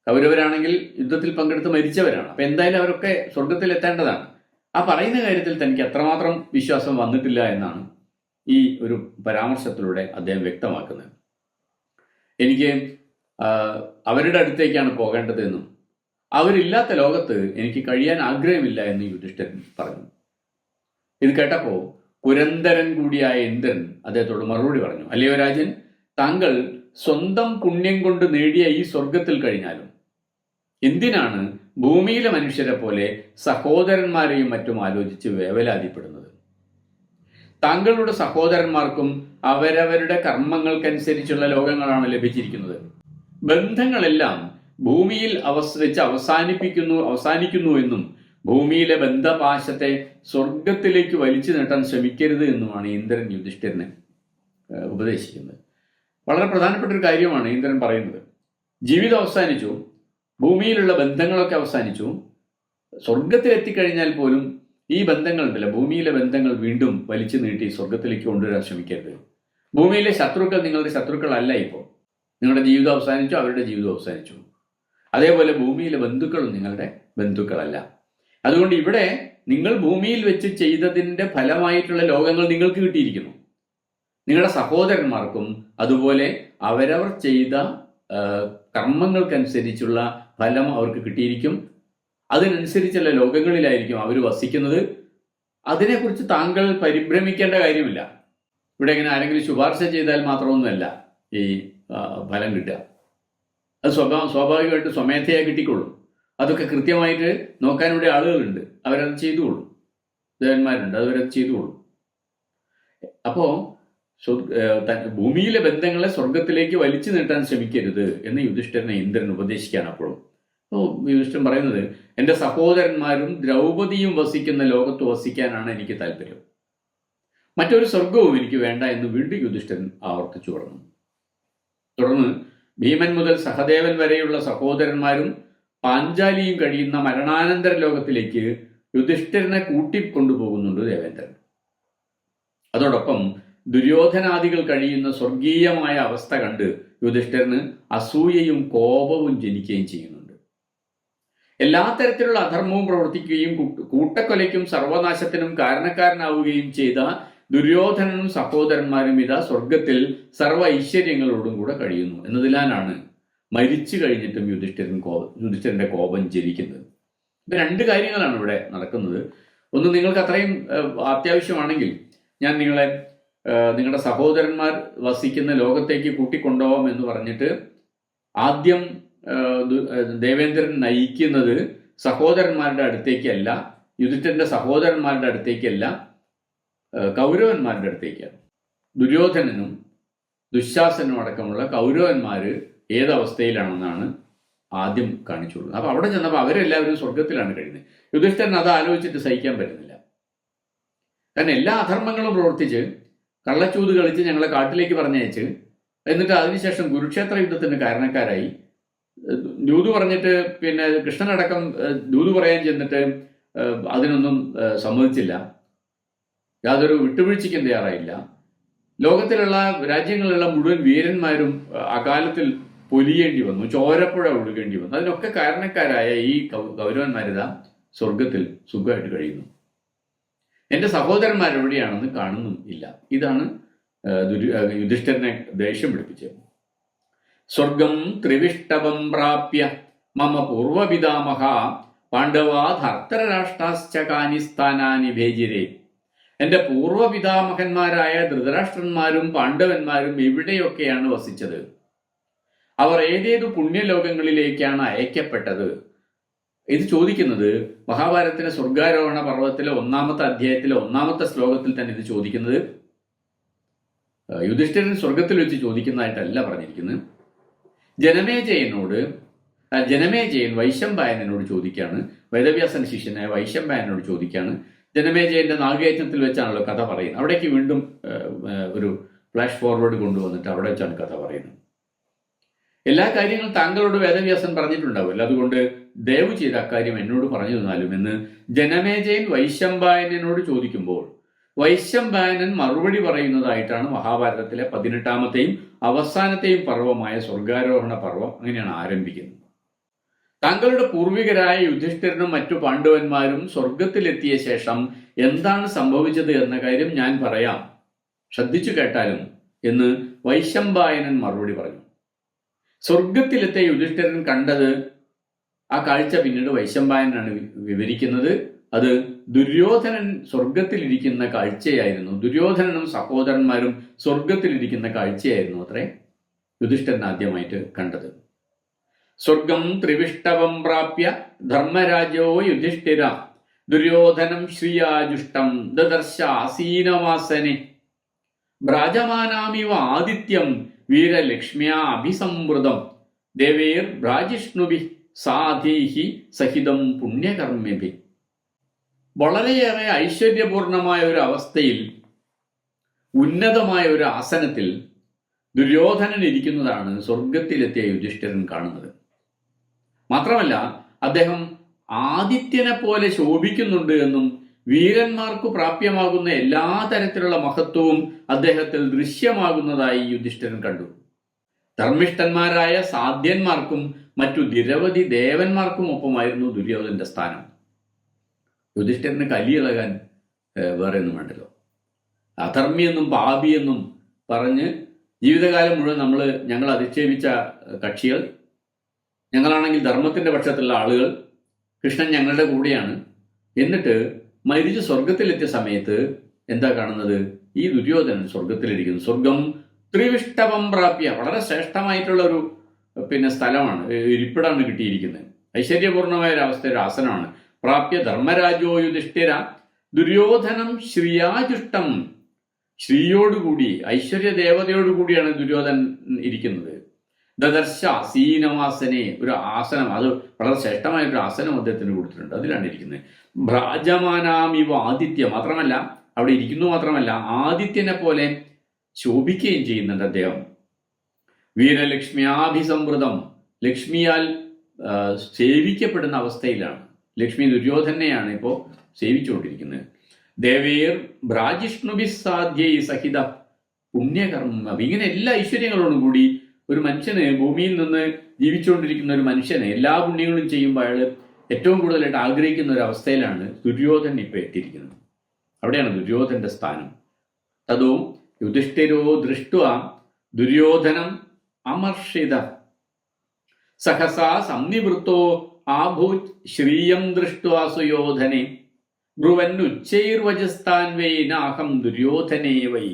കൗരവരാണെങ്കിൽ യുദ്ധത്തിൽ പങ്കെടുത്ത് മരിച്ചവരാണ്. അപ്പം എന്തായാലും അവരൊക്കെ സ്വർഗത്തിൽ എത്തേണ്ടതാണ്. ആ പറയുന്ന കാര്യത്തിൽ തനിക്ക് എത്രമാത്രം വിശ്വാസം വന്നിട്ടില്ല എന്നാണ് ഈ ഒരു പരാമർശത്തിലൂടെ അദ്ദേഹം വ്യക്തമാക്കുന്നത്. എനിക്ക് അവരുടെ അടുത്തേക്കാണ് പോകേണ്ടതെന്നും അവരില്ലാത്ത ലോകത്ത് എനിക്ക് കഴിയാൻ ആഗ്രഹമില്ല എന്ന് യുധിഷ്ഠിരൻ പറഞ്ഞു. ഇത് കേട്ടപ്പോൾ പുരന്ദരൻ കൂടിയായ ഇന്ദ്രൻ അദ്ദേഹത്തോട് മറുപടി പറഞ്ഞു, അല്ലയോ രാജൻ, താങ്കൾ സ്വന്തം പുണ്യം കൊണ്ട് നേടിയ ഈ സ്വർഗത്തിൽ കഴിഞ്ഞാലും എന്തിനാണ് ഭൂമിയിലെ മനുഷ്യരെ പോലെ സഹോദരന്മാരെയും മറ്റും ആലോചിച്ച് വേവലാതിപ്പെടുന്നത്? താങ്കളുടെ സഹോദരന്മാർക്കും അവരവരുടെ കർമ്മങ്ങൾക്കനുസരിച്ചുള്ള ലോകങ്ങളാണ് ലഭിച്ചിരിക്കുന്നത്. ബന്ധങ്ങളെല്ലാം ഭൂമിയിൽ വെച്ച് അവസാനിക്കുന്നു എന്നും ഭൂമിയിലെ ബന്ധപാശത്തെ സ്വർഗത്തിലേക്ക് വലിച്ചു നീട്ടാൻ ശ്രമിക്കരുത് എന്നുമാണ് ഇന്ദ്രൻ യുധിഷ്ഠിരനെ ഉപദേശിക്കുന്നത്. വളരെ പ്രധാനപ്പെട്ട ഒരു കാര്യമാണ് ഇന്ദ്രൻ പറയുന്നത്. ജീവിതം അവസാനിച്ചു, ഭൂമിയിലുള്ള ബന്ധങ്ങളൊക്കെ അവസാനിച്ചു, സ്വർഗത്തിലെത്തിക്കഴിഞ്ഞാൽ പോലും ഈ ബന്ധങ്ങളുണ്ടല്ലോ, ഭൂമിയിലെ ബന്ധങ്ങൾ വീണ്ടും വലിച്ചു നീട്ടി സ്വർഗത്തിലേക്ക് കൊണ്ടുവരാൻ ശ്രമിക്കരുത്. ഭൂമിയിലെ ശത്രുക്കൾ നിങ്ങളുടെ ശത്രുക്കളല്ല. ഇപ്പോൾ നിങ്ങളുടെ ജീവിതം അവസാനിച്ചു, അവരുടെ ജീവിതം അവസാനിച്ചു. അതേപോലെ ഭൂമിയിലെ ബന്ധുക്കളും നിങ്ങളുടെ ബന്ധുക്കളല്ല. അതുകൊണ്ട് ഇവിടെ നിങ്ങൾ ഭൂമിയിൽ വെച്ച് ചെയ്തതിൻ്റെ ഫലമായിട്ടുള്ള ലോകങ്ങൾ നിങ്ങൾക്ക് കിട്ടിയിരിക്കുന്നു. നിങ്ങളുടെ സഹോദരന്മാർക്കും അതുപോലെ അവരവർ ചെയ്ത കർമ്മങ്ങൾക്കനുസരിച്ചുള്ള ഫലം അവർക്ക് കിട്ടിയിരിക്കും. അതിനനുസരിച്ചുള്ള ലോകങ്ങളിലായിരിക്കും അവർ വസിക്കുന്നത്. അതിനെക്കുറിച്ച് താങ്കൾ പരിഭ്രമിക്കേണ്ട കാര്യമില്ല. ഇവിടെ ഇങ്ങനെ ആരെങ്കിലും ശുപാർശ ചെയ്താൽ മാത്രമൊന്നുമല്ല ഈ ഫലം കിട്ടുക. അത് സ്വാഭാവികമായിട്ട് സ്വമേധയാ കിട്ടിക്കൊള്ളും. അതൊക്കെ കൃത്യമായിട്ട് നോക്കാൻ ഇവിടെ ആളുകളുണ്ട്, അവരത് ചെയ്തുകൊള്ളും. ദേവന്മാരുണ്ട്, അവരത് ചെയ്തുകൊള്ളും. അപ്പോൾ ഭൂമിയിലെ ബന്ധങ്ങളെ സ്വർഗത്തിലേക്ക് വലിച്ചു നീട്ടാൻ ശ്രമിക്കരുത് എന്ന് യുധിഷ്ഠിരനെ ഇന്ദ്രൻ ഉപദേശിക്കുകയാണ്. അപ്പോഴും യുധിഷ്ഠിരൻ പറയുന്നത്, എൻ്റെ സഹോദരന്മാരും ദ്രൗപദിയും വസിക്കുന്ന ലോകത്ത് വസിക്കാനാണ് എനിക്ക് താല്പര്യം, മറ്റൊരു സ്വർഗവും എനിക്ക് വേണ്ട എന്ന് വീണ്ടും യുധിഷ്ഠിരൻ ആവർത്തിച്ചു പറഞ്ഞു. തുടർന്ന് ഭീമൻ മുതൽ സഹദേവൻ വരെയുള്ള സഹോദരന്മാരും പാഞ്ചാലിയും കഴിയുന്ന മരണാനന്തര ലോകത്തിലേക്ക് യുധിഷ്ഠിരനെ കൂട്ടിക്കൊണ്ടുപോകുന്നുണ്ട് ദേവേന്ദ്രൻ. അതോടൊപ്പം ദുര്യോധനാദികൾ കഴിയുന്ന സ്വർഗീയമായ അവസ്ഥ കണ്ട് യുധിഷ്ഠിരന് അസൂയയും കോപവും ജനിക്കുകയും ചെയ്യുന്നുണ്ട്. എല്ലാ തരത്തിലുള്ള അധർമ്മവും പ്രവർത്തിക്കുകയും കൂട്ടക്കൊലയ്ക്കും സർവനാശത്തിനും കാരണക്കാരനാവുകയും ചെയ്ത ദുര്യോധനനും സഹോദരന്മാരും ഇതാ സ്വർഗത്തിൽ സർവ്വ ഐശ്വര്യങ്ങളോടും കൂടെ കഴിയുന്നു എന്നതിലാണ് മരിച്ചു കഴിഞ്ഞിട്ടും യുധിഷ്ഠിരന്റെ കോപം ജനിക്കുന്നത്. ഇത് രണ്ട് കാര്യങ്ങളാണ് ഇവിടെ നടക്കുന്നത്. ഒന്ന്, നിങ്ങൾക്ക് അത്രയും അത്യാവശ്യമാണെങ്കിൽ ഞാൻ നിങ്ങളുടെ സഹോദരന്മാർ വസിക്കുന്ന ലോകത്തേക്ക് കൂട്ടിക്കൊണ്ടുപോകാം എന്ന് പറഞ്ഞിട്ട് ആദ്യം ദേവേന്ദ്രൻ നയിക്കുന്നത് സഹോദരന്മാരുടെ അടുത്തേക്കല്ല, യുധിഷ്ഠിരന്റെ സഹോദരന്മാരുടെ അടുത്തേക്കല്ല, കൗരവന്മാരുടെ അടുത്തേക്കാണ്. ദുര്യോധനനും ദുശാസനും അടക്കമുള്ള കൗരവന്മാർ ഏതവസ്ഥയിലാണെന്നാണ് ആദ്യം കാണിച്ചുള്ളത്. അപ്പോൾ അവിടെ ചെന്നപ്പോൾ അവരെല്ലാവരും സ്വർഗത്തിലാണ് കഴിയുന്നത്. യുധിഷ്ഠിരൻ അത് ആലോചിച്ചിട്ട് സഹിക്കാൻ പറ്റുന്നില്ല. കാരണം എല്ലാ അധർമ്മങ്ങളും പ്രവർത്തിച്ച് കള്ളച്ചൂത് കളിച്ച് ഞങ്ങളെ കാട്ടിലേക്ക് പറഞ്ഞയച്ച് എന്നിട്ട് അതിനുശേഷം കുരുക്ഷേത്ര യുദ്ധത്തിന് കാരണക്കാരായി ദൂത് പറഞ്ഞിട്ട് പിന്നെ കൃഷ്ണനടക്കം ദൂത് പറയാൻ ചെന്നിട്ട് അതിനൊന്നും സമ്മതിച്ചില്ല, യാതൊരു വിട്ടുവീഴ്ചയ്ക്കും തയ്യാറായില്ല. ലോകത്തിലുള്ള രാജ്യങ്ങളിലുള്ള മുഴുവൻ വീരന്മാരും അകാലത്തിൽ പൊലിയേണ്ടി വന്നു, ചോരപ്പുഴ ഒഴുകേണ്ടി വന്നു. അതിനൊക്കെ കാരണക്കാരായ ഈ കൗരവന്മാരിതാ സ്വർഗത്തിൽ സുഖമായിട്ട് കഴിയുന്നു. എൻ്റെ സഹോദരന്മാരെവിടെയാണെന്ന് കാണുന്നും ഇല്ല. ഇതാണ് യുധിഷ്ഠിരനെ ദേഷ്യം പിടിപ്പിച്ചത്. സ്വർഗം ത്രിവിഷ്ടവം പ്രാപ്യ മമ പൂർവപിതാമഹ പാണ്ഡവാധർത്തരാഷ്ട്രാശ്ച കാനി സ്ഥാനാനി ഭേജിരേ. എൻ്റെ പൂർവപിതാമഹന്മാരായ ധൃതരാഷ്ട്രന്മാരും പാണ്ഡവന്മാരും എവിടെയൊക്കെയാണ് വസിച്ചത്? അവർ ഏതേതു പുണ്യലോകങ്ങളിലേക്കാണ് അയക്കപ്പെട്ടത്? ഇത് ചോദിക്കുന്നത് മഹാഭാരതത്തിലെ സ്വർഗാരോഹണ പർവ്വത്തിലെ 1-ാമത്തെ അധ്യായത്തിലെ 1-ാമത്തെ ശ്ലോകത്തിൽ തന്നെ ഇത് ചോദിക്കുന്നത് യുധിഷ്ഠിരൻ സ്വർഗത്തിൽ വെച്ച് ചോദിക്കുന്നതായിട്ടല്ല പറഞ്ഞിരിക്കുന്നത്. ജനമേജയൻ വൈശംപായനോട് ചോദിക്കുകയാണ്. വേദവ്യാസന്റെ ശിഷ്യനായ വൈശംപായനോട് ചോദിക്കുകയാണ്. ജനമേജയന്റെ നാഗയജ്ഞത്തിൽ വെച്ചാണല്ലോ കഥ പറയുന്നത്. അവിടേക്ക് വീണ്ടും ഒരു ഫ്ലാഷ് ഫോർവേഡ് കൊണ്ടുവന്നിട്ട് അവിടെ വെച്ചാണ് കഥ പറയുന്നത്. എല്ലാ കാര്യങ്ങളും താങ്കളോട് വേദവ്യാസൻ പറഞ്ഞിട്ടുണ്ടാവില്ല, അതുകൊണ്ട് ദയവ് ചെയ്ത് അക്കാര്യം എന്നോട് പറഞ്ഞു തന്നാലും എന്ന് ജനമേജയൻ വൈശംപായനോട് ചോദിക്കുമ്പോൾ വൈശംപായനൻ മറുപടി പറയുന്നതായിട്ടാണ് മഹാഭാരതത്തിലെ 18-ാമത്തെയും അവസാനത്തെയും പർവ്വമായ സ്വർഗാരോഹണ പർവ്വം അങ്ങനെയാണ് ആരംഭിക്കുന്നത്. താങ്കളുടെ പൂർവികരായ യുധിഷ്ഠിരനും മറ്റു പാണ്ഡവന്മാരും സ്വർഗത്തിലെത്തിയ ശേഷം എന്താണ് സംഭവിച്ചത് എന്ന കാര്യം ഞാൻ പറയാം, ശ്രദ്ധിച്ചു കേട്ടാലും എന്ന് വൈശംപായനൻ മറുപടി പറഞ്ഞു. സ്വർഗത്തിലെത്തിയ യുധിഷ്ഠിരൻ കണ്ടത്, ആ കാഴ്ച പിന്നീട് വൈശംപായനാണ് വിവരിക്കുന്നത്. അത് ദുര്യോധനൻ സ്വർഗത്തിലിരിക്കുന്ന കാഴ്ചയായിരുന്നു. ദുര്യോധനനും സഹോദരന്മാരും സ്വർഗത്തിലിരിക്കുന്ന കാഴ്ചയായിരുന്നു അത്രേ യുധിഷ്ഠിരൻ ആദ്യമായിട്ട് കണ്ടത്. സ്വർഗം ത്രിവിഷ്ടവം പ്രാപ്യ ധർമ്മരാജോ യുധിഷ്ഠിര ദുര്യോധനം ശ്രിയാജുഷ്ടം ദദർശ ആസീനവാസനെ ഭ്രാജമാനാമിവ ആദിത്യം വീരലക്ഷ്മ്യാ അഭിസംവൃതം ദേവേർ ഭ്രാജിഷ്ണുഭി സാധീഹി സഹിതം പുണ്യകർമ്മ്യഭി. വളരെയേറെ ഐശ്വര്യപൂർണമായ ഒരു അവസ്ഥയിൽ, ഉന്നതമായ ഒരു ആസനത്തിൽ ദുര്യോധനൻ ഇരിക്കുന്നതാണ് സ്വർഗത്തിലെത്തിയ യുധിഷ്ഠിരൻ കാണുന്നത്. മാത്രമല്ല, അദ്ദേഹം ആദിത്യനെ പോലെ ശോഭിക്കുന്നുണ്ട് എന്നും വീരന്മാർക്കു പ്രാപ്യമാകുന്ന എല്ലാ തരത്തിലുള്ള മഹത്വവും അദ്ദേഹത്തിൽ ദൃശ്യമാകുന്നതായി യുധിഷ്ഠിരൻ കണ്ടു. ധർമ്മിഷ്ഠന്മാരായ സാധ്യന്മാർക്കും മറ്റു നിരവധി ദേവന്മാർക്കും ഒപ്പമായിരുന്നു ദുര്യോധനന്റെ സ്ഥാനം. യുധിഷ്ഠിരന് കലിയിളകാൻ വേറെ ഒന്നും വേണ്ടല്ലോ. അധർമ്മിയെന്നും പാപിയെന്നും പറഞ്ഞ് ജീവിതകാലം മുഴുവൻ ഞങ്ങൾ അധിക്ഷേപിച്ച കക്ഷികൾ, ഞങ്ങളാണെങ്കിൽ ധർമ്മത്തിന്റെ പക്ഷത്തുള്ള ആളുകൾ, കൃഷ്ണൻ ഞങ്ങളുടെ കൂടെയാണ്. എന്നിട്ട് മരിച്ച് സ്വർഗത്തിലെത്തിയ സമയത്ത് എന്താ കാണുന്നത്? ഈ ദുര്യോധനൻ സ്വർഗത്തിലിരിക്കുന്നു. സ്വർഗം ത്രിവിഷ്ടവം പ്രാപ്യ, വളരെ ശ്രേഷ്ഠമായിട്ടുള്ള ഒരു സ്ഥലമാണ്, ഇരിപ്പിടാണ് കിട്ടിയിരിക്കുന്നത്. ഐശ്വര്യപൂർണമായ ഒരു അവസ്ഥ, ഒരു ആസനമാണ്. പ്രാപ്യ ധർമ്മരാജോ യുധിഷ്ഠിര ദുര്യോധനം ശ്രീയാജുഷ്ടം. ശ്രീയോടുകൂടി, ഐശ്വര്യ ദേവതയോടുകൂടിയാണ് ദുര്യോധനൻ ഇരിക്കുന്നത്. ദദർശ ആസീനവാസനെ, ഒരു ആസനം, അത് വളരെ ശ്രേഷ്ഠമായൊരു ആസനം അദ്ദേഹത്തിന് കൊടുത്തിട്ടുണ്ട്. അതിലാണ് ഇരിക്കുന്നത്. ഭ്രാജമാനാമിവ ആദിത്യ, മാത്രമല്ല അവിടെ ഇരിക്കുന്നു മാത്രമല്ല, ആദിത്യനെ പോലെ ശോഭിക്കുകയും ചെയ്യുന്നുണ്ട് അദ്ദേഹം. വീരലക്ഷ്മിയാഭിസംവൃതം, ലക്ഷ്മിയാൽ സേവിക്കപ്പെടുന്ന അവസ്ഥയിലാണ്. ലക്ഷ്മി ദുര്യോധനെയാണ് ഇപ്പോൾ സേവിച്ചുകൊണ്ടിരിക്കുന്നത്. ദേവേർ ഭ്രാജിഷ്ണുഭിസാധ്യൈ സഹിത പുണ്യകർമ്മ. ഇങ്ങനെ എല്ലാ ഐശ്വര്യങ്ങളോടും കൂടി ഒരു മനുഷ്യന്, ഭൂമിയിൽ നിന്ന് ജീവിച്ചുകൊണ്ടിരിക്കുന്ന ഒരു മനുഷ്യന് എല്ലാ പുണ്യങ്ങളും ചെയ്യുമ്പോൾ അയാൾ ഏറ്റവും കൂടുതലായിട്ട് ആഗ്രഹിക്കുന്ന ഒരു അവസ്ഥയിലാണ് ദുര്യോധനൻ ഇപ്പോൾ എത്തിയിരിക്കുന്നത്. അവിടെയാണ് ദുര്യോധനന്റെ സ്ഥാനം. തതോ യുധിഷ്ഠിരോ ദൃഷ്ട്വാ ദുര്യോധനം അമർഷിത സഹസാ സംനിവൃത്തോ ആഭൂത് ശ്രീയം ദൃഷ്ട്വാ സുയോധനെ ബ്രുവന്നുച്ചൈർവചസ്താൻ വൈ നാഹം ദുര്യോധനേ വൈ.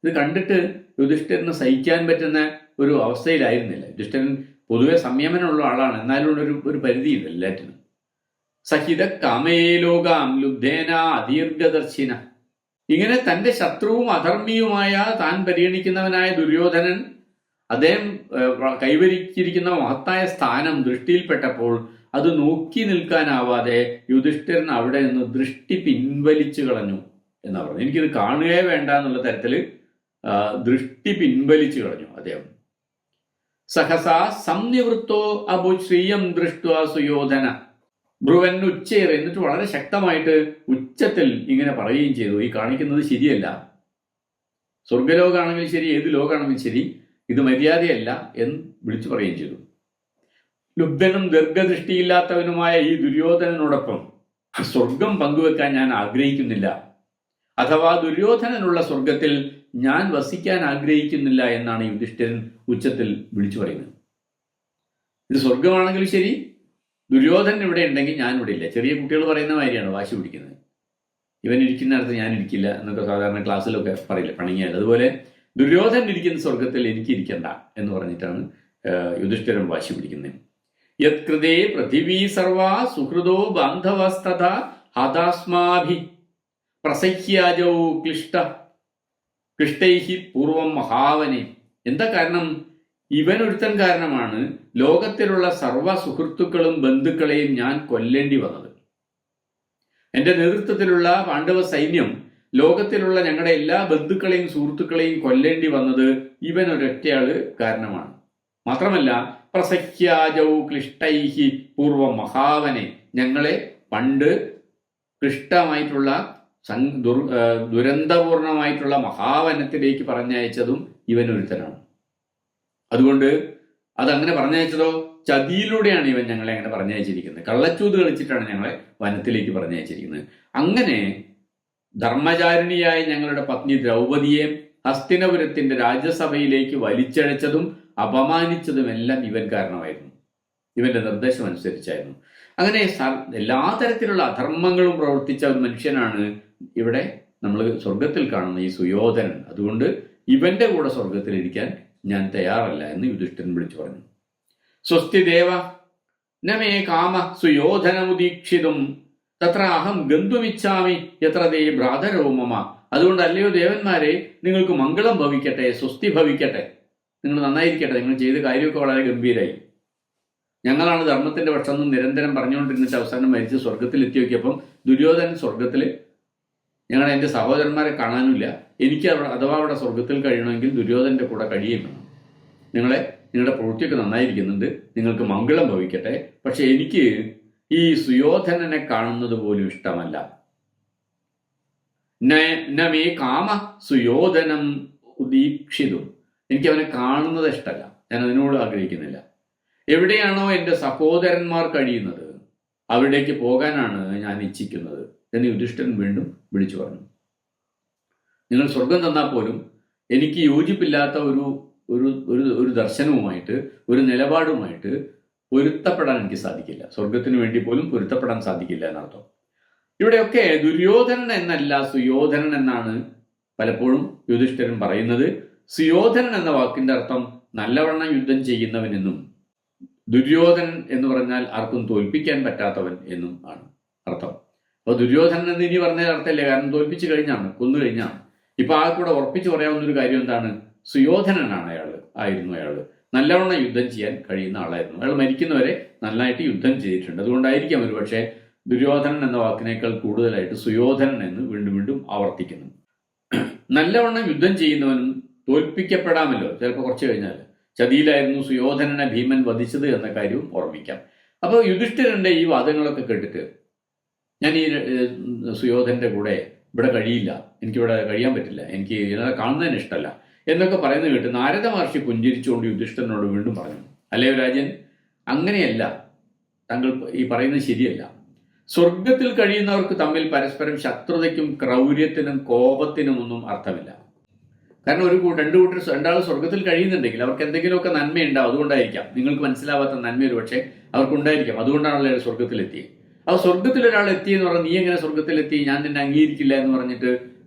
ഇത് കണ്ടിട്ട് യുധിഷ്ഠിരന് സഹിക്കാൻ പറ്റുന്ന ഒരു അവസ്ഥയിലായിരുന്നില്ല. യുധിഷ്ഠിരൻ പൊതുവെ സംയമനമുള്ള ആളാണ്, എന്നാലും ഒരു പരിധിയില്ല എല്ലാറ്റിനും. സഹിത കാമേലോകാം ലുബ്ധേന അദീർഘദർശിന. ഇങ്ങനെ തന്റെ ശത്രുവും അധർമ്മിയുമായ താൻ പരിഗണിക്കുന്നവനായ ദുര്യോധനൻ അദ്ദേഹം കൈവരിച്ചിരിക്കുന്ന മഹത്തായ സ്ഥാനം ദൃഷ്ടിയിൽപ്പെട്ടപ്പോൾ അത് നോക്കി നിൽക്കാനാവാതെ യുധിഷ്ഠിരൻ അവിടെ നിന്ന് ദൃഷ്ടി പിൻവലിച്ചു കളഞ്ഞു എന്നാ പറഞ്ഞു. എനിക്കിത് കാണുകയേ വേണ്ട എന്നുള്ള തരത്തിൽ ദൃഷ്ടി പിൻവലിച്ചു കളഞ്ഞു അദ്ദേഹം. സഹസാ സംനിവൃത്തോ അബു ശ്രീയം ദൃഷ്ട്വാ സുയോധന ബ്രുവൻ ഉച്ചേർ. എന്നിട്ട് വളരെ ശക്തമായിട്ട് ഉച്ചത്തിൽ ഇങ്ങനെ പറയുകയും ചെയ്തു, ഈ കാണിക്കുന്നത് ശരിയല്ല, സ്വർഗലോകാണെങ്കിലും ശരി, ഏത് ലോകാണെങ്കിലും ശരി, ഇത് മര്യാദയല്ല എന്ന് വിളിച്ചു പറയുകയും ചെയ്തു. ലുബ്ധനും ദീർഘദൃഷ്ടിയില്ലാത്തവനുമായ ഈ ദുര്യോധനനോടൊപ്പം സ്വർഗം പങ്കുവെക്കാൻ ഞാൻ ആഗ്രഹിക്കുന്നില്ല, അഥവാ ദുര്യോധനനുള്ള സ്വർഗത്തിൽ ഞാൻ വസിക്കാൻ ആഗ്രഹിക്കുന്നില്ല എന്നാണ് യുധിഷ്ഠിരൻ ഉച്ചത്തിൽ വിളിച്ചു പറയുന്നത്. ഇത് സ്വർഗമാണെങ്കിലും ശരി, ദുര്യോധനൻ ഇവിടെ ഉണ്ടെങ്കിൽ ഞാൻ ഇവിടെ ഇല്ല. ചെറിയ കുട്ടികൾ പറയുന്ന മാതിരിയാണ് വാശി പിടിക്കുന്നത്. ഇവൻ ഇരിക്കുന്നിടത്ത് ഞാൻ ഇരിക്കില്ല എന്നൊക്കെ സാധാരണ ക്ലാസ്സിലൊക്കെ പറയില്ല, പണങ്ങിയാൽ. അതുപോലെ ദുര്യോധനൻ ഇരിക്കുന്ന സ്വർഗത്തിൽ എനിക്ക് ഇരിക്കണ്ട എന്ന് പറഞ്ഞിട്ടാണ് യുധിഷ്ഠിരൻ വാശി പിടിക്കുന്നത്. യത്കൃതേ പൃഥിവീ സർവാ സുഹൃദോ ബാന്ധവസ്തഥ ഹതാസ്മാഭി പ്രസഹ്യാജൗ ക്ലിഷ്ടൈഹി പൂർവം മഹാവനെ. എന്താ കാരണം? ഇവനൊരുത്തൻ കാരണമാണ് ലോകത്തിലുള്ള സർവ സുഹൃത്തുക്കളും ബന്ധുക്കളെയും ഞാൻ കൊല്ലേണ്ടി വന്നത്. എന്റെ നേതൃത്വത്തിലുള്ള പാണ്ഡവ സൈന്യം ലോകത്തിലുള്ള ഞങ്ങളുടെ എല്ലാ ബന്ധുക്കളെയും സുഹൃത്തുക്കളെയും കൊല്ലേണ്ടി വന്നത് ഇവൻ ഒരൊറ്റയാള് കാരണമാണ്. മാത്രമല്ല, പ്രസഹ്യാജൗ ക്ലിഷ്ടൈഹി പൂർവ മഹാവനെ, ഞങ്ങളെ പണ്ട് ക്ലിഷ്ടമായിട്ടുള്ള ദുരന്തപൂർണമായിട്ടുള്ള മഹാവനത്തിലേക്ക് പറഞ്ഞയച്ചതും ഇവനൊരുത്തനാണ്. അതുകൊണ്ട് അതങ്ങനെ പറഞ്ഞയച്ചതോ ചതിയിലൂടെയാണ് ഇവൻ ഞങ്ങളെ അങ്ങനെ പറഞ്ഞയച്ചിരിക്കുന്നത്. കള്ളച്ചൂത് കളിച്ചിട്ടാണ് ഞങ്ങളെ വനത്തിലേക്ക് പറഞ്ഞയച്ചിരിക്കുന്നത്. അങ്ങനെ ധർമ്മചാരിണിയായ ഞങ്ങളുടെ പത്നി ദ്രൗപദിയെ ഹസ്തിനപുരത്തിന്റെ രാജ്യസഭയിലേക്ക് വലിച്ചഴച്ചതും അപമാനിച്ചതുമെല്ലാം ഇവൻ കാരണമായിരുന്നു. ഇവന്റെ നിർദ്ദേശം അനുസരിച്ചായിരുന്നു. അങ്ങനെ എല്ലാ തരത്തിലുള്ള അധർമ്മങ്ങളും പ്രവർത്തിച്ച ഒരു മനുഷ്യനാണ് ഇവിടെ നമ്മൾ സ്വർഗത്തിൽ കാണുന്ന ഈ സുയോധനൻ. അതുകൊണ്ട് ഇവന്റെ കൂടെ സ്വർഗത്തിലിരിക്കാൻ ഞാൻ തയ്യാറല്ല എന്ന് യുധിഷ്ഠിരൻ വിളിച്ചു പറഞ്ഞു. സ്വസ്തി ദേവ നമേ കാമ സുയോധനമുദീക്ഷിതും തത്ര അഹം ഗന്തുമിച്ഛാമി യത്ര തേ ഭ്രാതരോ മമ. അതുകൊണ്ട് അല്ലയോ ദേവന്മാരെ, നിങ്ങൾക്ക് മംഗളം ഭവിക്കട്ടെ, സ്വസ്തി ഭവിക്കട്ടെ. നിങ്ങൾ നന്നായിരിക്കട്ടെ, നിങ്ങൾ ചെയ്ത കാര്യമൊക്കെ വളരെ ഗംഭീരമായി. ഞങ്ങളാണ് ധർമ്മത്തിന്റെ പക്ഷം എന്ന് നിരന്തരം പറഞ്ഞുകൊണ്ടിരുന്നിട്ട് അവസാനം മരിച്ച് സ്വർഗത്തിൽ എത്തി നോക്കിയപ്പം ദുര്യോധനൻ സ്വർഗത്തിൽ എൻ്റെ സഹോദരന്മാരെ കാണാനുമില്ല. എനിക്ക് അഥവാ അവിടെ സ്വർഗത്തിൽ കഴിയണമെങ്കിൽ ദുര്യോധനന്റെ കൂടെ കഴിയും വേണം. നിങ്ങളുടെ പ്രവൃത്തിയൊക്കെ നന്നായിരിക്കുന്നുണ്ട്, നിങ്ങൾക്ക് മംഗളം ഭവിക്കട്ടെ, പക്ഷെ എനിക്ക് ഈ സുയോധനനെ കാണുന്നത് പോലും ഇഷ്ടമല്ല. നമേ കാമ സുയോധനം ഉദീക്ഷിതും, എനിക്ക് അവനെ കാണുന്നത് ഇഷ്ടമല്ല, ഞാൻ അതിനോട് ആഗ്രഹിക്കുന്നില്ല. എവിടെയാണോ എൻ്റെ സഹോദരന്മാർ കഴിയുന്നത് അവിടേക്ക് പോകാനാണ് ഞാൻ ഇച്ഛിക്കുന്നത് എന്ന് യുധിഷ്ഠിരൻ വീണ്ടും വിളിച്ചു പറഞ്ഞു. നിങ്ങൾ സ്വർഗം തന്നാൽ പോലും എനിക്ക് യോജിപ്പില്ലാത്ത ഒരു ദർശനവുമായിട്ട്, ഒരു നിലപാടുമായിട്ട് പൊരുത്തപ്പെടാൻ എനിക്ക് സാധിക്കില്ല. സ്വർഗത്തിന് വേണ്ടി പോലും പൊരുത്തപ്പെടാൻ സാധിക്കില്ല എന്നർത്ഥം. ഇവിടെയൊക്കെ ദുര്യോധനൻ എന്നല്ല സുയോധനൻ എന്നാണ് പലപ്പോഴും യുധിഷ്ഠിരൻ പറയുന്നത്. സുയോധനൻ എന്ന വാക്കിന്റെ അർത്ഥം നല്ലവണ്ണം യുദ്ധം ചെയ്യുന്നവനെന്നും ദുര്യോധനൻ എന്ന് പറഞ്ഞാൽ ആർക്കും തോൽപ്പിക്കാൻ പറ്റാത്തവൻ എന്നും ആണ് അർത്ഥം. അപ്പോൾ ദുര്യോധനൻ എന്ന് ഇനി പറഞ്ഞ അർത്ഥമല്ലേ, കാരണം തോൽപ്പിച്ചു കഴിഞ്ഞാണ്, കൊന്നു കഴിഞ്ഞാണ്. ഇപ്പൊ ആ കൂടെ ഉറപ്പിച്ചു പറയാവുന്നൊരു കാര്യം എന്താണ്? സുയോധനനാണ് ആയിരുന്നു അയാൾ. നല്ലവണ്ണം യുദ്ധം ചെയ്യാൻ കഴിയുന്ന ആളായിരുന്നു. അയാൾ മരിക്കുന്നവരെ നന്നായിട്ട് യുദ്ധം ചെയ്തിട്ടുണ്ട്. അതുകൊണ്ടായിരിക്കാം ഒരു പക്ഷേ ദുര്യോധനൻ എന്ന വാക്കിനേക്കാൾ കൂടുതലായിട്ട് സുയോധനൻ എന്ന് വീണ്ടും വീണ്ടും ആവർത്തിക്കുന്നു. നല്ലവണ്ണം യുദ്ധം ചെയ്യുന്നവനും തോൽപ്പിക്കപ്പെടാമല്ലോ ചിലപ്പോൾ കുറച്ച് കഴിഞ്ഞാൽ. ചതിയിലായിരുന്നു സുയോധനനെ ഭീമൻ വധിച്ചത് എന്ന കാര്യവും ഓർമ്മിക്കാം. അപ്പോൾ യുധിഷ്ഠിരന്റെ ഈ വാദങ്ങളൊക്കെ കേട്ടിട്ട് ഞാൻ ഈ സുയോധനന്റെ കൂടെ ഇവിടെ കഴിയില്ല, എനിക്കിവിടെ കഴിയാൻ പറ്റില്ല, എനിക്ക് ഇതിനെ കാണുന്നതിന് ഇഷ്ടമല്ല എന്നൊക്കെ പറയുന്നത് കേട്ട് നാരദ മഹർഷി പുഞ്ചിരിച്ചുകൊണ്ട് യുധിഷ്ഠിരനോട് വീണ്ടും പറഞ്ഞു, അല്ലയോ രാജൻ, അങ്ങനെയല്ല, താങ്കൾ ഈ പറയുന്നത് ശരിയല്ല. സ്വർഗത്തിൽ കഴിയുന്നവർക്ക് തമ്മിൽ പരസ്പരം ശത്രുതയ്ക്കും ക്രൗര്യത്തിനും കോപത്തിനും ഒന്നും അർത്ഥമില്ല. കാരണം രണ്ടാൾ സ്വർഗത്തിൽ കഴിയുന്നുണ്ടെങ്കിൽ അവർക്ക് എന്തെങ്കിലുമൊക്കെ നന്മയുണ്ടാവും. അതുകൊണ്ടായിരിക്കാം, നിങ്ങൾക്ക് മനസ്സിലാവാത്ത നന്മ ഒരു പക്ഷേ അവർക്കുണ്ടായിരിക്കാം. അതുകൊണ്ടാണല്ലോ സ്വർഗത്തിലെത്തി. ആ സ്വർഗത്തിൽ ഒരാൾ എത്തിയെന്ന് പറഞ്ഞാൽ നീ എങ്ങനെ സ്വർഗത്തിലെത്തി, ഞാൻ നിന്നെ അംഗീകരിക്കില്ല എന്ന് പറഞ്ഞിട്ട്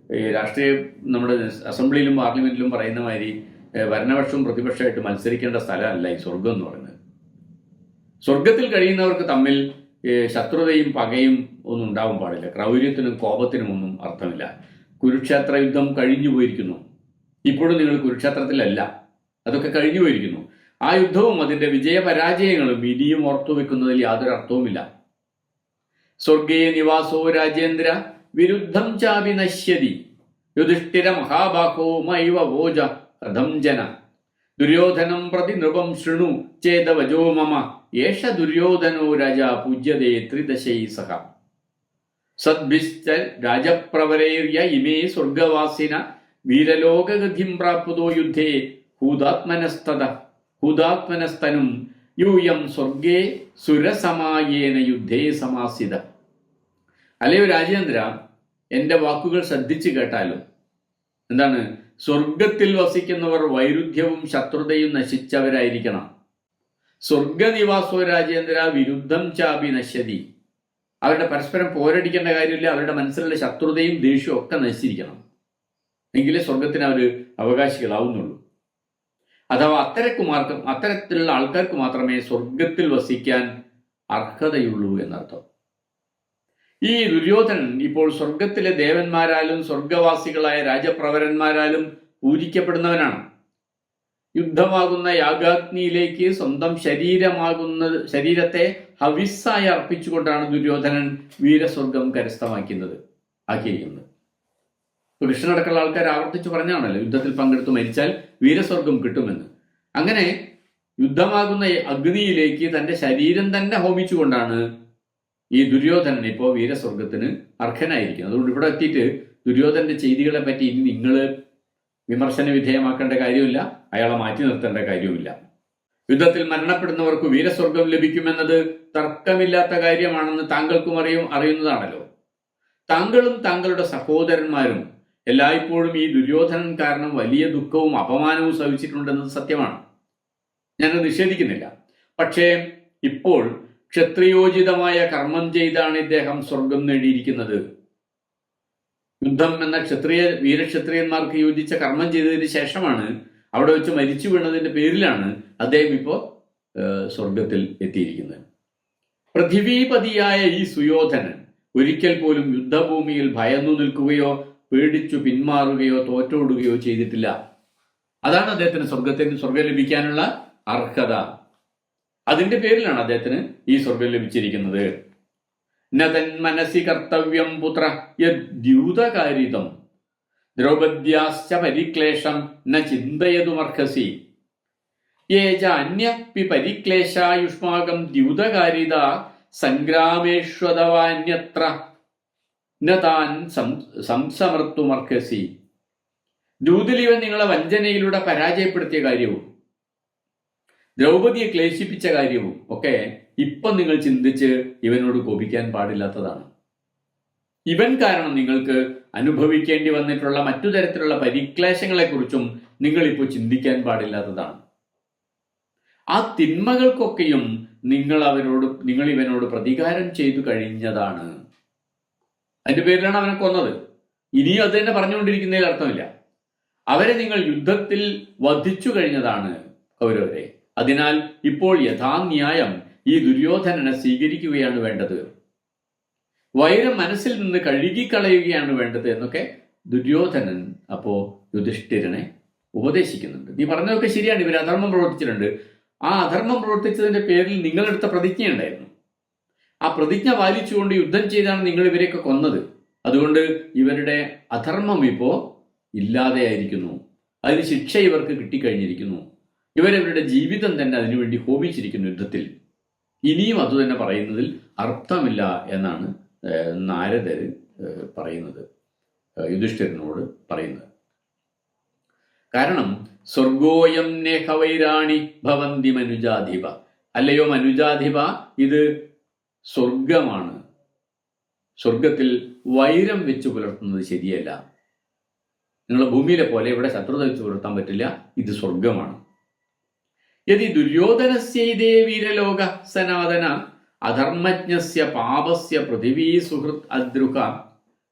രാഷ്ട്രീയ നമ്മുടെ അസംബ്ലിയിലും പാർലമെന്റിലും പറയുന്ന മാതിരി ഭരണപക്ഷവും പ്രതിപക്ഷമായിട്ട് മത്സരിക്കേണ്ട സ്ഥലമല്ല ഈ സ്വർഗം എന്ന് പറയുന്നത്. സ്വർഗത്തിൽ കഴിയുന്നവർക്ക് തമ്മിൽ ശത്രുതയും പകയും ഒന്നും ഉണ്ടാവാൻ പാടില്ല. ക്രൗര്യത്തിനും കോപത്തിനും ഒന്നും അർത്ഥമില്ല. കുരുക്ഷേത്ര യുദ്ധം കഴിഞ്ഞു പോയിരിക്കുന്നു. ഇപ്പോഴും നിങ്ങൾ കുരുക്ഷേത്രത്തിലല്ല, അതൊക്കെ കഴിഞ്ഞു പോയിരിക്കുന്നു. ആ യുദ്ധവും അതിന്റെ വിജയപരാജയങ്ങളും ഇനിയും ഓർത്തുവെക്കുന്നതിൽ യാതൊരു അർത്ഥവുമില്ല. സ്വർഗേ നിവാസോ രാജേന്ദ്ര വിരുദ്ധം ചാപി നശ്യതി യുധിഷ്ഠിര മഹാബാഹോ മൈവ വോജ കഥം ജന ദുര്യോധനം പ്രതി നൃപം ശൃണു ചേതവജോ മമ യേഷ ദുര്യോധനോ രാജ പൂജ്യതേ ത്രിദശൈ സഹ സദ്ഭിശ്ച രാജപ്രവരേര്യ ഇമേ സ്വർഗവാസിന വീരലോകഗതിം പ്രാപ്തോ യുദ്ധേ ഹൂതാത്മനസ്തനും യൂയം സ്വർഗേ സുരസമായേന യുദ്ധേ സമാസിത. അല്ലയോ രാജേന്ദ്ര, എൻ്റെ വാക്കുകൾ ശ്രദ്ധിച്ചു കേട്ടാലും. എന്താണ്? സ്വർഗത്തിൽ വസിക്കുന്നവർ വൈരുദ്ധ്യവും ശത്രുതയും നശിച്ചവരായിരിക്കണം. സ്വർഗനിവാസോ രാജേന്ദ്ര വിരുദ്ധം ചാപി നശ്യതി. അവരുടെ പരസ്പരം പോരടിക്കേണ്ട കാര്യമില്ല. അവരുടെ മനസ്സിലുള്ള ശത്രുതയും ദേഷ്യവും ഒക്കെ നശിച്ചിരിക്കണം. എങ്കിലേ സ്വർഗത്തിന് അവർ അവകാശികളാവുന്നുള്ളൂ. അഥവാ അത്തരത്തിലുള്ള ആൾക്കാർക്ക് മാത്രമേ സ്വർഗത്തിൽ വസിക്കാൻ അർഹതയുള്ളൂ എന്നർത്ഥം. ഈ ദുര്യോധനൻ ഇപ്പോൾ സ്വർഗത്തിലെ ദേവന്മാരാലും സ്വർഗവാസികളായ രാജപ്രവരന്മാരാലും പൂജിക്കപ്പെടുന്നവനാണ്. യുദ്ധമാകുന്ന യാഗാഗ്നിയിലേക്ക് സ്വന്തം ശരീരത്തെ ഹവിസ്സായി അർപ്പിച്ചുകൊണ്ടാണ് ദുര്യോധനൻ വീരസ്വർഗം ആക്കിയിരിക്കുന്നത്. കൃഷ്ണനടക്കമുള്ള ആൾക്കാർ ആവർത്തിച്ച് പറഞ്ഞാണല്ലോ യുദ്ധത്തിൽ പങ്കെടുത്ത് മരിച്ചാൽ വീരസ്വർഗം കിട്ടുമെന്ന്. അങ്ങനെ യുദ്ധമാകുന്ന അഗ്നിയിലേക്ക് തന്റെ ശരീരം തന്നെ ഹോമിച്ചുകൊണ്ടാണ് ഈ ദുര്യോധനൻ ഇപ്പോൾ വീരസ്വർഗത്തിന് അർഹനായിരിക്കുന്നത്. അതുകൊണ്ട് ഇവിടെ എത്തിയിട്ട് ദുര്യോധനന്റെ ചെയ്തികളെ പറ്റി ഇനി നിങ്ങൾ വിമർശന വിധേയമാക്കേണ്ട കാര്യമില്ല, അയാളെ മാറ്റി നിർത്തേണ്ട കാര്യവുമില്ല. യുദ്ധത്തിൽ മരണപ്പെടുന്നവർക്ക് വീരസ്വർഗം ലഭിക്കുമെന്നത് തർക്കമില്ലാത്ത കാര്യമാണെന്ന് താങ്കൾക്കും അറിയുന്നതാണല്ലോ. താങ്കളും താങ്കളുടെ സഹോദരന്മാരും എല്ലായ്പ്പോഴും ഈ ദുര്യോധനൻ കാരണം വലിയ ദുഃഖവും അപമാനവും സഹിച്ചിട്ടുണ്ടെന്നത് സത്യമാണ്, ഞാനത് നിഷേധിക്കുന്നില്ല. പക്ഷേ ഇപ്പോൾ ക്ഷത്രിയോചിതമായ കർമ്മം ചെയ്താണ് ഇദ്ദേഹം സ്വർഗം നേടിയിരിക്കുന്നത്. യുദ്ധം എന്ന വീരക്ഷത്രിയന്മാർക്ക് യോജിച്ച കർമ്മം ചെയ്തതിന് ശേഷമാണ്, അവിടെ വെച്ച് മരിച്ചു വീണതിന്റെ പേരിലാണ് അദ്ദേഹം ഇപ്പോൾ സ്വർഗത്തിൽ എത്തിയിരിക്കുന്നത്. പൃഥിവീപതിയായ ഈ സുയോധനൻ ഒരിക്കൽ പോലും യുദ്ധഭൂമിയിൽ ഭയന്നു നിൽക്കുകയോ പേടിച്ചു പിന്മാറുകയോ തോറ്റോടുകയോ ചെയ്തിട്ടില്ല. അതാണ് അദ്ദേഹത്തിന് സ്വർഗം ലഭിക്കാനുള്ള അർഹത. അതിന്റെ പേരിലാണ് അദ്ദേഹത്തിന് ഈ സ്വർഗം ലഭിച്ചിരിക്കുന്നത്. നതൻ മനസി കർത്തവ്യം പുത്ര യദ്യൂതകാരിതം ദ്രൗപദ്യാശ്ച പരിക്ലേശം ന ചിന്തയതുമർഹസി യേ ച അന്യപി പരിക്ലേശായുഷ്മാകം ദ്യൂതകാരിത സംഗ്രാമേഷ്വതവാന്യത്ര ന താൻ സംസമർത്തുമർഹസി. ദൂതിൽ ഇവൻ നിങ്ങളെ വഞ്ചനയിലൂടെ പരാജയപ്പെടുത്തിയ കാര്യവും ദ്രൗപദിയെ ക്ലേശിപ്പിച്ച കാര്യവും ഒക്കെ ഇപ്പം നിങ്ങൾ ചിന്തിച്ച് ഇവനോട് കോപിക്കാൻ പാടില്ലാത്തതാണ്. ഇവൻ കാരണം നിങ്ങൾക്ക് അനുഭവിക്കേണ്ടി വന്നിട്ടുള്ള മറ്റു തരത്തിലുള്ള പരിക്ലേശങ്ങളെക്കുറിച്ചും നിങ്ങളിപ്പോൾ ചിന്തിക്കാൻ പാടില്ലാത്തതാണ്. ആ തിന്മകൾക്കൊക്കെയും നിങ്ങൾ ഇവനോട് പ്രതികാരം ചെയ്തു കഴിഞ്ഞതാണ്. അതിന്റെ പേരിലാണ് അവനെ കൊന്നത്. ഇനിയും അത് തന്നെ പറഞ്ഞുകൊണ്ടിരിക്കുന്നതിൽ അർത്ഥമില്ല. അവരെ നിങ്ങൾ യുദ്ധത്തിൽ വധിച്ചു കഴിഞ്ഞതാണ് കൗരവരെ. അതിനാൽ ഇപ്പോൾ യഥാന്യായം ഈ ദുര്യോധനനെ സ്വീകരിക്കുകയാണ് വേണ്ടത്, വൈരം മനസ്സിൽ നിന്ന് കഴുകിക്കളയുകയാണ് വേണ്ടത് എന്നൊക്കെ ദുര്യോധനൻ അപ്പോ യുധിഷ്ഠിരനെ ഉപദേശിക്കുന്നുണ്ട്. നീ പറഞ്ഞതൊക്കെ ശരിയാണ്, ഇവർ അധർമ്മം പ്രവർത്തിച്ചിട്ടുണ്ട്. ആ അധർമ്മം പ്രവർത്തിച്ചതിന്റെ പേരിൽ നിങ്ങളെടുത്ത പ്രതിജ്ഞയുണ്ടായിരുന്നു. ആ പ്രതിജ്ഞ പാലിച്ചുകൊണ്ട് യുദ്ധം ചെയ്താണ് നിങ്ങൾ ഇവരെയൊക്കെ കൊന്നത്. അതുകൊണ്ട് ഇവരുടെ അധർമ്മം ഇപ്പോ ഇല്ലാതെയായിരിക്കുന്നു. അതിന് ശിക്ഷ ഇവർക്ക് കിട്ടിക്കഴിഞ്ഞിരിക്കുന്നു. ഇവരവരുടെ ജീവിതം തന്നെ അതിനുവേണ്ടി ഹോമിച്ചിരിക്കുന്നു യുദ്ധത്തിൽ. ഇനിയും അതുതന്നെ പറയുന്നതിൽ അർത്ഥമില്ല എന്നാണ് നാരദർ പറയുന്നത്, യുധിഷ്ഠിരനോട് പറയുന്നത്. കാരണം സ്വർഗോയം നേഹവൈരാണി ഭവന്തി മനുജാധിപ. അല്ലയോ മനുജാധിപ, ഇത് സ്വർഗമാണ്. സ്വർഗത്തിൽ വൈരം വെച്ച് പുലർത്തുന്നത് ശരിയല്ല. നിങ്ങൾ ഭൂമിയിലെ പോലെ ഇവിടെ ശത്രുത വെച്ച് പുലർത്താൻ പറ്റില്ല. ഇത് സ്വർഗമാണ്. യദി ദുര്യോധനസ്യൈതേ വീരലോക സനാതന അധർമ്മജ്ഞസ്യ പാപസ്യ പൃഥിവീ സുഹൃത് അദ്രുക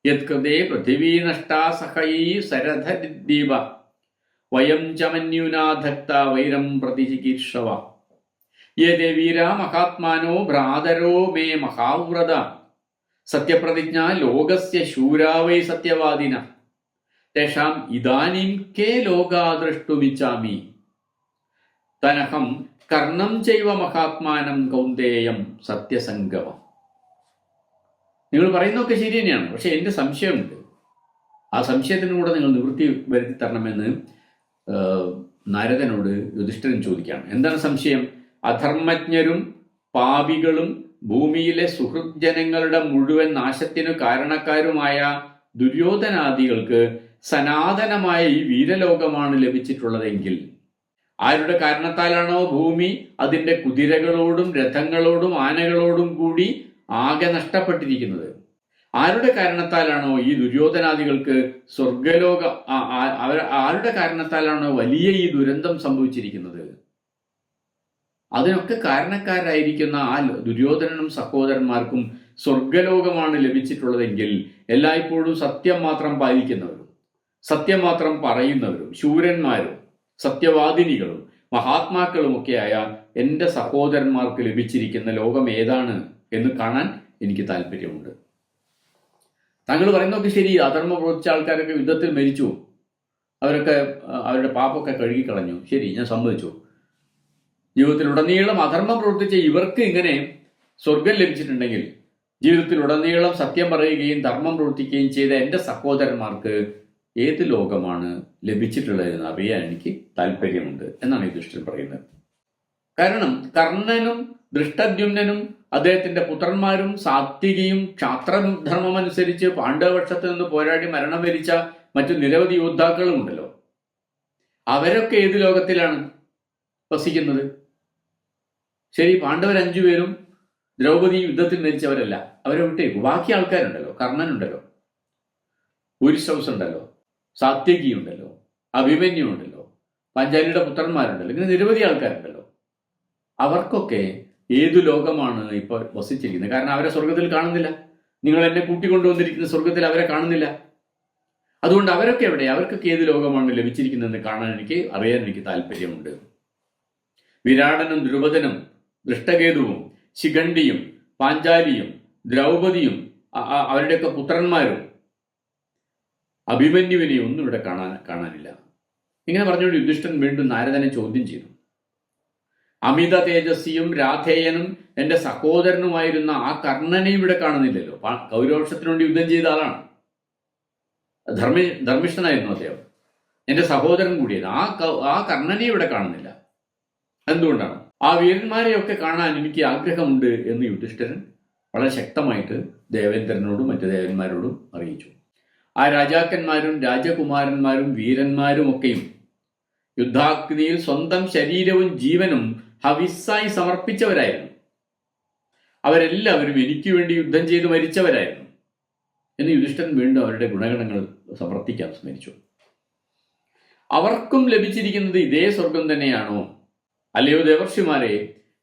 യത്കൃതേ പൃഥിവീ നഷ്ടാ സഹൈ സരഥദീപ വയം ച മന്യുനാധക്ത വൈരം പ്രതിചികീർഷവ യദേ വീര മഹാത്മാനോ ഭ്രാതരോ മേ മഹാവ്രത സത്യപ്രതിജ്ഞ ലോകസ്യ ശൂരാ വൈ സത്യവാദിന തേഷാം ഇദാനീം കേ ലോകാ ദ്രഷ്ടുമിച്ഛാമി തനഹം കർണം ചൈവ മഹാത്മാനം കൗന്ദേയം സത്യസംഗമം. നിങ്ങൾ പറയുന്നതൊക്കെ ശരി തന്നെയാണ്, പക്ഷെ എൻ്റെ സംശയമുണ്ട്. ആ സംശയത്തിനും കൂടെ നിങ്ങൾ നിവൃത്തി വരുത്തി തരണമെന്ന് നാരദനോട് യുധിഷ്ഠിരൻ ചോദിക്കുകയാണ്. എന്താണ് സംശയം? അധർമ്മജ്ഞരും പാപികളും ഭൂമിയിലെ സുഹൃത് ജനങ്ങളുടെ മുഴുവൻ നാശത്തിനു കാരണക്കാരുമായ ദുര്യോധനാദികൾക്ക് സനാതനമായ ഈ വീരലോകമാണ് ലഭിച്ചിട്ടുള്ളതെങ്കിൽ, ആരുടെ കാരണത്താലാണോ ഭൂമി അതിൻ്റെ കുതിരകളോടും രഥങ്ങളോടും ആനകളോടും കൂടി ആകെ നഷ്ടപ്പെട്ടിരിക്കുന്നത്, ആരുടെ കാരണത്താലാണോ ഈ ദുര്യോധനാദികൾക്ക് സ്വർഗലോക ആരുടെ കാരണത്താലാണോ വലിയ ഈ ദുരന്തം സംഭവിച്ചിരിക്കുന്നത്, അതിനൊക്കെ കാരണക്കാരായിരിക്കുന്ന ആ ദുര്യോധനനും സഹോദരന്മാർക്കും സ്വർഗലോകമാണ് ലഭിച്ചിട്ടുള്ളതെങ്കിൽ, എല്ലായ്പ്പോഴും സത്യം മാത്രം പാലിക്കുന്നവരും സത്യം മാത്രം പറയുന്നവരും ശൂരന്മാരും സത്യവാദിനികളും മഹാത്മാക്കളുമൊക്കെയായ എൻ്റെ സഹോദരന്മാർക്ക് ലഭിച്ചിരിക്കുന്ന ലോകം ഏതാണ് എന്ന് കാണാൻ എനിക്ക് താല്പര്യമുണ്ട്. താങ്കൾ പറയുന്നതൊക്കെ ശരി, അധർമ്മം പ്രവർത്തിച്ച ആൾക്കാരൊക്കെ യുദ്ധത്തിൽ മരിച്ചു, അവരൊക്കെ അവരുടെ പാപമൊക്കെ കഴുകിക്കളഞ്ഞു, ശരി, ഞാൻ സമ്മതിച്ചു. ജീവിതത്തിലുടനീളം അധർമ്മം പ്രവർത്തിച്ച ഇവർക്ക് ഇങ്ങനെ സ്വർഗം ലഭിച്ചിട്ടുണ്ടെങ്കിൽ, ജീവിതത്തിലുടനീളം സത്യം പറയുകയും ധർമ്മം പ്രവർത്തിക്കുകയും ചെയ്ത എൻ്റെ സഹോദരന്മാർക്ക് ഏത് ലോകമാണ് ലഭിച്ചിട്ടുള്ളതെന്ന് അറിയാൻ എനിക്ക് താല്പര്യമുണ്ട് എന്നാണ് യുധിഷ്ഠിരൻ പറയുന്നത്. കാരണം കർണനും ദൃഷ്ടദ്യുമ്നനും അദ്ദേഹത്തിന്റെ പുത്രന്മാരും സാത്വികിയും ക്ഷാത്രധർമ്മം അനുസരിച്ച് പാണ്ഡവപക്ഷത്ത് നിന്ന് പോരാടി മരണം വരിച്ച മറ്റു നിരവധി യോദ്ധാക്കളും ഉണ്ടല്ലോ. അവരൊക്കെ ഏത് ലോകത്തിലാണ് വസിക്കുന്നത്? ശരി, പാണ്ഡവർ 5 പേരും ദ്രൗപദി യുദ്ധത്തിൽ മരിച്ചവരല്ല, അവരെ വിട്ടേക്കു. ബാക്കി ആൾക്കാരുണ്ടല്ലോ, കർണനുണ്ടല്ലോ, പുരുഷൗസ് ഉണ്ടല്ലോ, സാത്വികി ഉണ്ടല്ലോ, അഭിമന്യു ഉണ്ടല്ലോ, പാഞ്ചാലിയുടെ പുത്രന്മാരുണ്ടല്ലോ, ഇങ്ങനെ നിരവധി ആൾക്കാരുണ്ടല്ലോ. അവർക്കൊക്കെ ഏതു ലോകമാണ് ഇപ്പോൾ വസിച്ചിരിക്കുന്നത്? കാരണം അവരെ സ്വർഗത്തിൽ കാണുന്നില്ല. നിങ്ങൾ എന്നെ കൂട്ടിക്കൊണ്ടുവന്നിരിക്കുന്ന സ്വർഗത്തിൽ അവരെ കാണുന്നില്ല. അതുകൊണ്ട് അവരൊക്കെ എവിടെ? അവർക്കൊക്കെ ഏത് ലോകമാണ് ലഭിച്ചിരിക്കുന്നതെന്ന് അറിയാൻ എനിക്ക് താല്പര്യമുണ്ട്. വിരാടനും ദ്രുപദനും ദൃഷ്ടകേതുവും ശിഖണ്ഡിയും പാഞ്ചാലിയും ദ്രൗപദിയും അവരുടെയൊക്കെ പുത്രന്മാരും അഭിമന്യുവിനെയും ഒന്നും ഇവിടെ കാണാനില്ല. ഇങ്ങനെ പറഞ്ഞുകൊണ്ട് യുധിഷ്ഠിരൻ വീണ്ടും നാരദനെ ചോദ്യം ചെയ്തു. അമിത തേജസ്വിയും രാധേയനും എൻ്റെ സഹോദരനുമായിരുന്ന ആ കർണനെ ഇവിടെ കാണുന്നില്ലല്ലോ. കൗരവംശത്തിനു വേണ്ടി യുദ്ധം ചെയ്ത ആളാണ്, ധർമ്മിഷ്ഠനായിരുന്നു അദ്ദേഹം, എൻ്റെ സഹോദരൻ കൂടിയത്. ആ കർണനെ ഇവിടെ കാണുന്നില്ല. എന്തുകൊണ്ടാണ്? ആ വീരന്മാരെയൊക്കെ കാണാൻ എനിക്ക് ആഗ്രഹമുണ്ട് എന്ന് യുധിഷ്ഠിരൻ വളരെ ശക്തമായിട്ട് ദേവേന്ദ്രനോടും മറ്റു ദേവന്മാരോടും അറിയിച്ചു. ആ രാജാക്കന്മാരും രാജകുമാരന്മാരും വീരന്മാരും ഒക്കെയും യുദ്ധാഗ്നിയിൽ സ്വന്തം ശരീരവും ജീവനും ഹവിസ്സായി സമർപ്പിച്ചവരായിരുന്നു. അവരെല്ലാവരും എനിക്ക് വേണ്ടി യുദ്ധം ചെയ്ത് മരിച്ചവരായിരുന്നു എന്ന് യുധിഷ്ഠിരൻ വീണ്ടും അവരുടെ ഗുണഗണങ്ങൾ സമർത്ഥിക്കാൻ സ്മരിച്ചു. അവർക്കും ലഭിച്ചിരിക്കുന്നത് ഇതേ സ്വർഗം തന്നെയാണോ? അല്ലയോ ദേവർഷിമാരെ,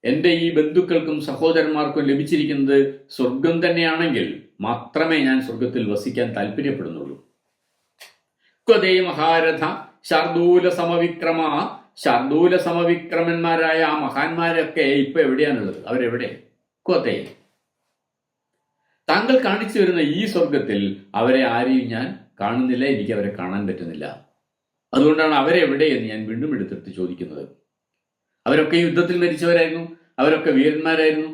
എൻ്റെ ഈ ബന്ധുക്കൾക്കും സഹോദരന്മാർക്കും ലഭിച്ചിരിക്കുന്നത് സ്വർഗം തന്നെയാണെങ്കിൽ മാത്രമേ ഞാൻ സ്വർഗത്തിൽ വസിക്കാൻ താല്പര്യപ്പെടുന്നുള്ളൂ. ക്വതേ മഹാരഥ ശാർദൂല സമവിക്രമ, ശാർദൂല സമവിക്രമന്മാരായ ആ മഹാന്മാരൊക്കെ ഇപ്പൊ എവിടെയാണുള്ളത്? അവരെവിടെ? ക്വതേ, താങ്കൾ കാണിച്ചു വരുന്ന ഈ സ്വർഗത്തിൽ അവരെ ആരെയും ഞാൻ കാണുന്നില്ല, എനിക്ക് അവരെ കാണാൻ പറ്റുന്നില്ല. അതുകൊണ്ടാണ് അവരെവിടെ എന്ന് ഞാൻ വീണ്ടും എടുത്തെടുത്ത് ചോദിക്കുന്നത്. അവരൊക്കെ യുദ്ധത്തിൽ മരിച്ചവരായിരുന്നു, അവരൊക്കെ വീരന്മാരായിരുന്നു,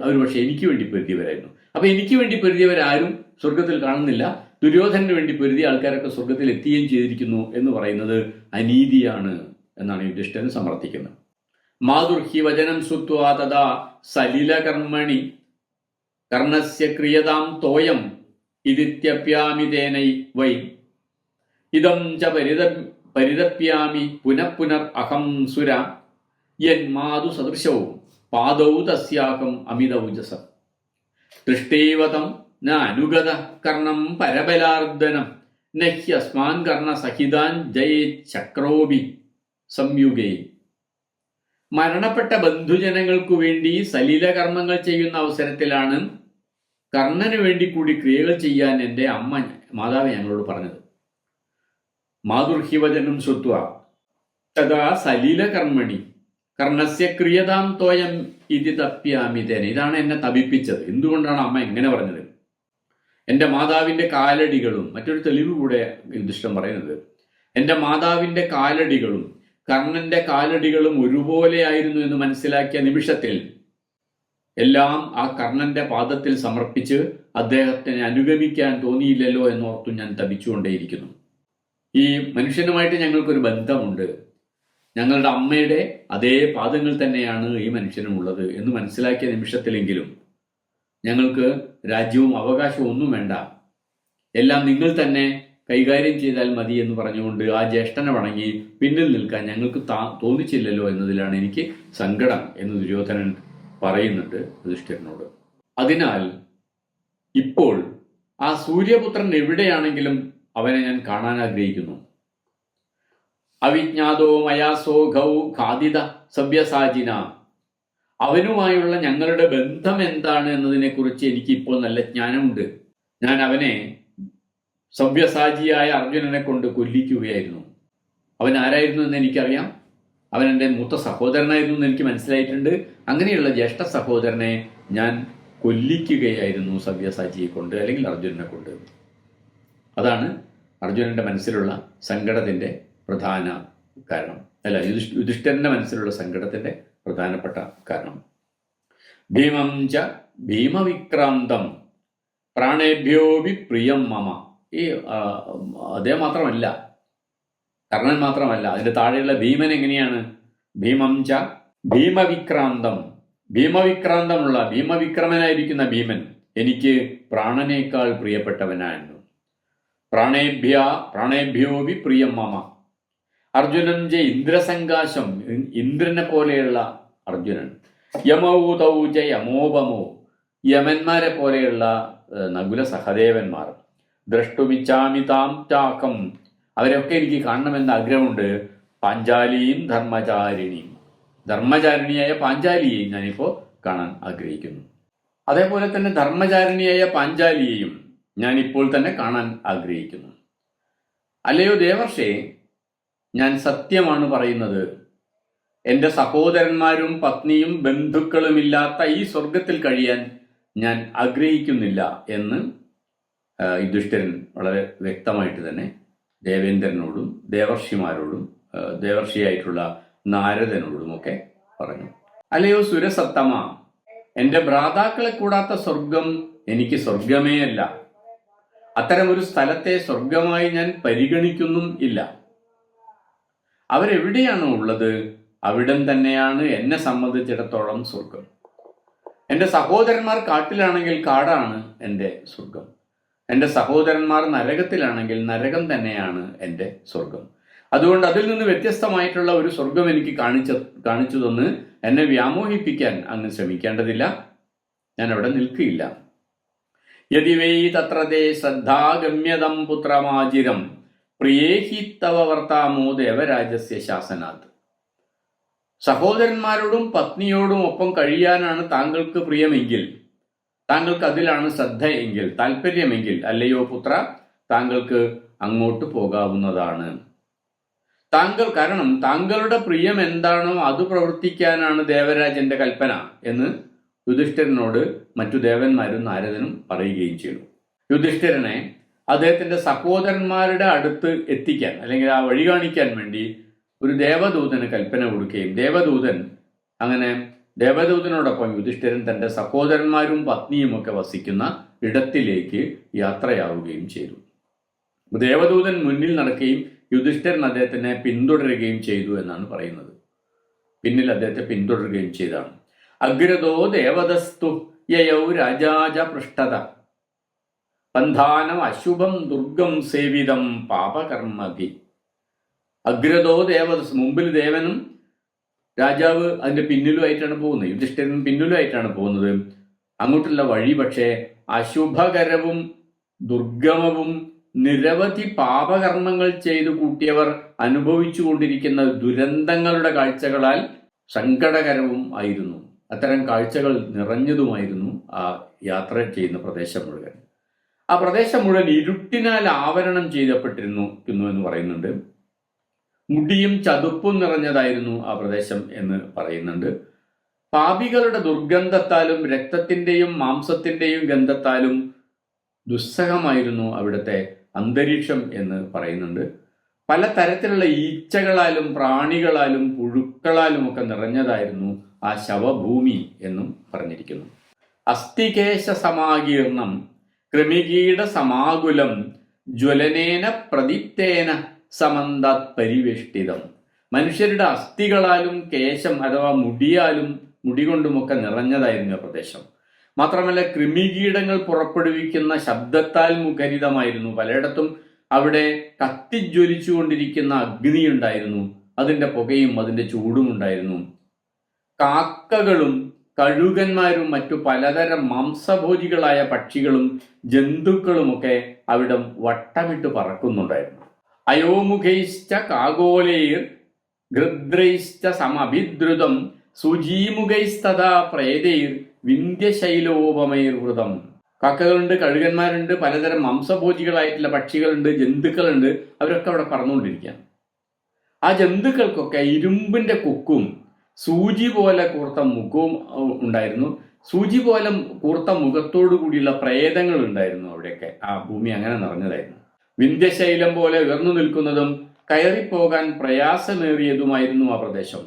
അവർ പക്ഷെ എനിക്ക് വേണ്ടി പൊരുതിയവരായിരുന്നു. അപ്പൊ എനിക്ക് വേണ്ടി പൊരുതിയവരാരും സ്വർഗത്തിൽ കാണുന്നില്ല. ദുര്യോധനന് വേണ്ടി പൊരുതിയ ആൾക്കാരൊക്കെ സ്വർഗത്തിൽ എത്തുകയും ചെയ്തിരിക്കുന്നു എന്ന് പറയുന്നത് അനീതിയാണ് എന്നാണ് യുധിഷ്ഠിരൻ സമർത്ഥിക്കുന്നത്. മാതുർഹി വചനം ശ്രുത്വാ തഥാ സലിലകർമ്മണി കർണസ്യ ക്രിയതാം തോയം ഇതിത്യപ്യാമിതേനൈ വൈ ഇതം ച പരിതപ്യാമി പുനഃ അഹം സുര യന്മാതു സദൃശവും പാദൗ തസ്യാഹം അമിതൗജസം ദൃഷ്ടൈവതം ന അനുഗത കർണം പരബലാർദ്ദനം നഹ്യസ്മാൻ കർണ സഹിതാൻ ജയേ ചക്രോബി സംയുഗേ. മരണപ്പെട്ട ബന്ധുജനങ്ങൾക്കു വേണ്ടി സലീലകർമ്മങ്ങൾ ചെയ്യുന്ന അവസരത്തിലാണ് കർണന് വേണ്ടി കൂടി ക്രിയകൾ ചെയ്യാൻ എൻ്റെ മാതാവ് ഞങ്ങളോട് പറഞ്ഞത്. മാതുർഹിവചനം ശ്രുത്വ തഥാ സലീലകർമ്മണി കർണസ്യ ക്രിയതാം തോയം ഇതി തപ്യാമിതേന. ഇതാണ് എന്നെ തപിപ്പിച്ചത്. എന്തുകൊണ്ടാണ് അമ്മ എങ്ങനെ പറഞ്ഞത്? എൻ്റെ മാതാവിൻ്റെ കാലടികളും, മറ്റൊരു തെളിവ് കൂടെ യുധിഷ്ഠിരൻ പറയുന്നത്, എൻ്റെ മാതാവിൻ്റെ കാലടികളും കർണന്റെ കാലടികളും ഒരുപോലെയായിരുന്നു എന്ന് മനസ്സിലാക്കിയ നിമിഷത്തിൽ എല്ലാം ആ കർണന്റെ പാദത്തിൽ സമർപ്പിച്ച് അദ്ദേഹത്തിനെ അനുഗമിക്കാൻ തോന്നിയില്ലല്ലോ എന്നോർത്തു ഞാൻ തപിച്ചുകൊണ്ടേയിരിക്കുന്നു. ഈ മനുഷ്യനുമായിട്ട് ഞങ്ങൾക്കൊരു ബന്ധമുണ്ട്, ഞങ്ങളുടെ അമ്മയുടെ അതേ പാദങ്ങൾ തന്നെയാണ് ഈ മനുഷ്യനുമുള്ളത് എന്ന് മനസ്സിലാക്കിയ നിമിഷത്തിലെങ്കിലും ഞങ്ങൾക്ക് രാജ്യവും അവകാശവും ഒന്നും വേണ്ട, എല്ലാം നിങ്ങൾ തന്നെ കൈകാര്യം ചെയ്താൽ മതി എന്ന് പറഞ്ഞുകൊണ്ട് ആ ജ്യേഷ്ഠനെ വണങ്ങി പിന്നിൽ നിൽക്കാൻ ഞങ്ങൾക്ക് തോന്നിച്ചില്ലല്ലോ എന്നതിലാണ് എനിക്ക് സങ്കടം എന്ന് ദുര്യോധനൻ പറയുന്നുണ്ട് യുധിഷ്ഠിരനോട്. അതിനാൽ ഇപ്പോൾ ആ സൂര്യപുത്രൻ എവിടെയാണെങ്കിലും അവനെ ഞാൻ കാണാൻ ആഗ്രഹിക്കുന്നു. അവിജ്ഞാതോ മയാസോഘൗ ഖാദിത സവ്യസാചിന. അവനുമായുള്ള ഞങ്ങളുടെ ബന്ധം എന്താണ് എന്നതിനെക്കുറിച്ച് എനിക്ക് ഇപ്പോൾ നല്ല ജ്ഞാനമുണ്ട്. ഞാൻ അവനെ സവ്യസാചിയായ അർജുനനെ കൊണ്ട് കൊല്ലിക്കുകയായിരുന്നു. അവൻ ആരായിരുന്നു എന്ന് എനിക്കറിയാം. അവൻ എൻ്റെ മൂത്ത സഹോദരനായിരുന്നു എന്ന് എനിക്ക് മനസ്സിലായിട്ടുണ്ട്. അങ്ങനെയുള്ള ജ്യേഷ്ഠ സഹോദരനെ ഞാൻ കൊല്ലിക്കുകയായിരുന്നു സവ്യസാചിയെ കൊണ്ട്, അല്ലെങ്കിൽ അർജുനനെ കൊണ്ട്. അതാണ് അർജുനന്റെ മനസ്സിലുള്ള സങ്കടത്തിൻ്റെ പ്രധാന കാരണം, അല്ല യുധിഷ്ഠിരന്റെ മനസ്സിലുള്ള സങ്കടത്തിൻ്റെ പ്രധാനപ്പെട്ട കാരണം. ഭീമം ച ഭീമവിക്രാന്തം പ്രാണേഭ്യോപി പ്രിയം മമ. ഈ അദ്ദേഹം മാത്രമല്ല, കർണൻ മാത്രമല്ല, അതിൻ്റെ താഴെയുള്ള ഭീമൻ എങ്ങനെയാണ്? ഭീമം ച ഭീമവിക്രാന്തം, ഭീമവിക്രാന്തമുള്ള ഭീമവിക്രമനായിരിക്കുന്ന ഭീമൻ എനിക്ക് പ്രാണനേക്കാൾ പ്രിയപ്പെട്ടവനായിരുന്നു. പ്രാണേഭ്യോപി പ്രിയം മമ. അർജുനൻ ജെ ഇന്ദ്രസങ്കാശം, ഇന്ദ്രനെ പോലെയുള്ള അർജുനൻ. യമൗതൗ ജ യമോപമോ, യമന്മാരെ പോലെയുള്ള നകുല സഹദേവന്മാർ. ദ്രഷ്ടുമിച്ഛാമി താം ചാകം, അവരൊക്കെ എനിക്ക് കാണണമെന്ന് ആഗ്രഹമുണ്ട്. പാഞ്ചാലിയും ധർമ്മചാരിണിയും, ധർമ്മചാരിണിയായ പാഞ്ചാലിയെയും ഞാനിപ്പോൾ കാണാൻ ആഗ്രഹിക്കുന്നു. അതേപോലെ തന്നെ ധർമ്മചാരിണിയായ പാഞ്ചാലിയെയും ഞാനിപ്പോൾ തന്നെ കാണാൻ ആഗ്രഹിക്കുന്നു. അല്ലയോ ദേവർഷേ, ഞാൻ സത്യമാണ് പറയുന്നത്. എൻ്റെ സഹോദരന്മാരും പത്നിയും ബന്ധുക്കളുമില്ലാത്ത ഈ സ്വർഗത്തിൽ കഴിയാൻ ഞാൻ ആഗ്രഹിക്കുന്നില്ല എന്ന് യുധിഷ്ഠിരൻ വളരെ വ്യക്തമായിട്ട് തന്നെ ദേവേന്ദ്രനോടും ദേവർഷിമാരോടും ദേവർഷിയായിട്ടുള്ള നാരദനോടുമൊക്കെ പറഞ്ഞു. അല്ലയോ സുരസത്തമ, എൻ്റെ ഭ്രാതാക്കളെ കൂടാത്ത സ്വർഗം എനിക്ക് സ്വർഗമേ അല്ല. അത്തരമൊരു സ്ഥലത്തെ സ്വർഗമായി ഞാൻ പരിഗണിക്കുന്നും ഇല്ല. അവരെവിടെയാണോ ഉള്ളത് അവിടം തന്നെയാണ് എന്നെ സംബന്ധിച്ചിടത്തോളം സ്വർഗം. എൻ്റെ സഹോദരന്മാർ കാട്ടിലാണെങ്കിൽ കാടാണ് എൻ്റെ സ്വർഗം. എൻ്റെ സഹോദരന്മാർ നരകത്തിലാണെങ്കിൽ നരകം തന്നെയാണ് എൻ്റെ സ്വർഗം. അതുകൊണ്ട് അതിൽ നിന്ന് വ്യത്യസ്തമായിട്ടുള്ള ഒരു സ്വർഗം എനിക്ക് കാണിച്ചു തന്ന് എന്നെ വ്യാമോഹിപ്പിക്കാൻ അങ്ങ് ശ്രമിക്കേണ്ടതില്ല. ഞാൻ അവിടെ നിൽക്കുകയില്ല. യദി വൈ തത്രതേ ശ്രദ്ധാഗമ്യതം പുത്രമാജിരം പ്രിയേഹി തവ വർത്താമോ ദേവരാജസ്യ ശാസനാത്. സഹോദരന്മാരോടും പത്നിയോടും ഒപ്പം കഴിയാനാണ് താങ്കൾക്ക് പ്രിയമെങ്കിൽ, താങ്കൾക്ക് അതിലാണ് ശ്രദ്ധ എങ്കിൽ, താല്പര്യമെങ്കിൽ, അല്ലയോ പുത്ര, താങ്കൾക്ക് അങ്ങോട്ട് പോകാവുന്നതാണ്. കാരണം താങ്കളുടെ പ്രിയം എന്താണോ അത് പ്രവർത്തിക്കാനാണ് ദേവരാജന്റെ കൽപ്പന എന്ന് യുധിഷ്ഠിരനോട് മറ്റു ദേവന്മാരും നാരദനും പറയുകയും ചെയ്തു. യുധിഷ്ഠിരനെ അദ്ദേഹത്തിന്റെ സഹോദരന്മാരുടെ അടുത്ത് എത്തിക്കാൻ അല്ലെങ്കിൽ ആ വഴി കാണിക്കാൻ വേണ്ടി ഒരു ദേവദൂതന് കൽപ്പന കൊടുക്കുകയും ദേവദൂതനോടൊപ്പം യുധിഷ്ഠിരൻ തന്റെ സഹോദരന്മാരും പത്നിയുമൊക്കെ വസിക്കുന്ന ഇടത്തിലേക്ക് യാത്രയാവുകയും ചെയ്തു. ദേവദൂതൻ മുന്നിൽ നടക്കുകയും യുധിഷ്ഠിരൻ അദ്ദേഹത്തിനെ പിന്തുടരുകയും ചെയ്തു എന്നാണ് പറയുന്നത്. പിന്നിൽ അദ്ദേഹത്തെ പിന്തുടരുകയും ചെയ്താണ്. അഗ്രതോ ദേവദസ്തു യയൗ രാജാജ പൃഷ്ഠത പന്ഥാനം അശുഭം ദുർഗം സേവിതം പാപകർമ്മഭി. അഗ്രതോ ദേവദസ്, മുമ്പിൽ ദേവനും രാജാവ് അതിന്റെ പിന്നിലുമായിട്ടാണ് പോകുന്നത്. യുധിഷ്ഠിരൻ പിന്നിലുമായിട്ടാണ് പോകുന്നത്. അങ്ങോട്ടുള്ള വഴി പക്ഷേ അശുഭകരവും ദുർഗമവും നിരവധി പാപകർമ്മങ്ങൾ ചെയ്തു കൂട്ടിയവർ അനുഭവിച്ചു കൊണ്ടിരിക്കുന്ന ദുരന്തങ്ങളുടെ കാഴ്ചകളാൽ സങ്കടകരവും ആയിരുന്നു. അത്തരം കാഴ്ചകൾ നിറഞ്ഞതുമായിരുന്നു ആ യാത്ര ചെയ്യുന്ന പ്രദേശം മുഴുവൻ. ആ പ്രദേശം മുഴുവൻ ഇരുട്ടിനാൽ ആവരണം ചെയ്യപ്പെട്ടിരുന്നു എന്ന് പറയുന്നുണ്ട്. മുടിയും ചതുപ്പും നിറഞ്ഞതായിരുന്നു ആ പ്രദേശം എന്ന് പറയുന്നുണ്ട്. പാപികളുടെ ദുർഗന്ധത്താലും രക്തത്തിന്റെയും മാംസത്തിന്റെയും ഗന്ധത്താലും ദുസ്സഹമായിരുന്നു അവിടുത്തെ അന്തരീക്ഷം എന്ന് പറയുന്നുണ്ട്. പല തരത്തിലുള്ള ഈച്ചകളാലും പ്രാണികളാലും പുഴുക്കളാലും ഒക്കെ നിറഞ്ഞതായിരുന്നു ആ ശവഭൂമി എന്നും പറഞ്ഞിരിക്കുന്നു. അസ്ഥികേശ സമാകീർണം കൃമികീട സമാകുലം ജ്വലനേന പ്രദീപ്തേന സമന്താത് പരിവേഷ്ടിതം. മനുഷ്യരുടെ അസ്ഥികളാലും കേശം അഥവാ മുടി കൊണ്ടുമൊക്കെ നിറഞ്ഞതായിരുന്നു ആ പ്രദേശം. മാത്രമല്ല കൃമികീടങ്ങൾ പുറപ്പെടുവിക്കുന്ന ശബ്ദത്താൽ മുഖരിതമായിരുന്നു. പലയിടത്തും അവിടെ കത്തിജ്വലിച്ചുകൊണ്ടിരിക്കുന്ന അഗ്നി ഉണ്ടായിരുന്നു. അതിന്റെ പുകയും അതിന്റെ ചൂടും ഉണ്ടായിരുന്നു. കാക്കകളും കഴുകന്മാരും മറ്റു പലതരം മാംസഭോജികളായ പക്ഷികളും ജന്തുക്കളുമൊക്കെ അവിടം വട്ടമിട്ട് പറക്കുന്നുണ്ടായിരുന്നു. അയോമുഖൈശ്ച കാഗോലൈർ ഗൃദ്രൈശ്ച സമഭിദ്രുതം സുജീമുഖൈസ്തഥാ പ്രേതൈർ വിന്ധ്യശൈലോപമൈർവൃതം. കാക്കകളുണ്ട്, കഴുകന്മാരുണ്ട്, പലതരം മാംസഭോജികളായിട്ടുള്ള പക്ഷികളുണ്ട്, ജന്തുക്കളുണ്ട്. അവരൊക്കെ അവിടെ പറന്നുകൊണ്ടിരിക്കുകയാണ്. ആ ജന്തുക്കൾക്കൊക്കെ ഇരുമ്പിന്റെ കൊക്കും സൂചി പോലെ കൂർത്ത മുഖവും ഉണ്ടായിരുന്നു. സൂചി പോലെ കൂർത്ത മുഖത്തോടു കൂടിയുള്ള പ്രേതങ്ങൾ ഉണ്ടായിരുന്നു അവിടെയൊക്കെ. ആ ഭൂമി അങ്ങനെ നിറഞ്ഞതായിരുന്നു. വിന്ധ്യശൈലം പോലെ ഉയർന്നു നിൽക്കുന്നതും കയറിപ്പോകാൻ പ്രയാസമേറിയതുമായിരുന്നു ആ പ്രദേശം.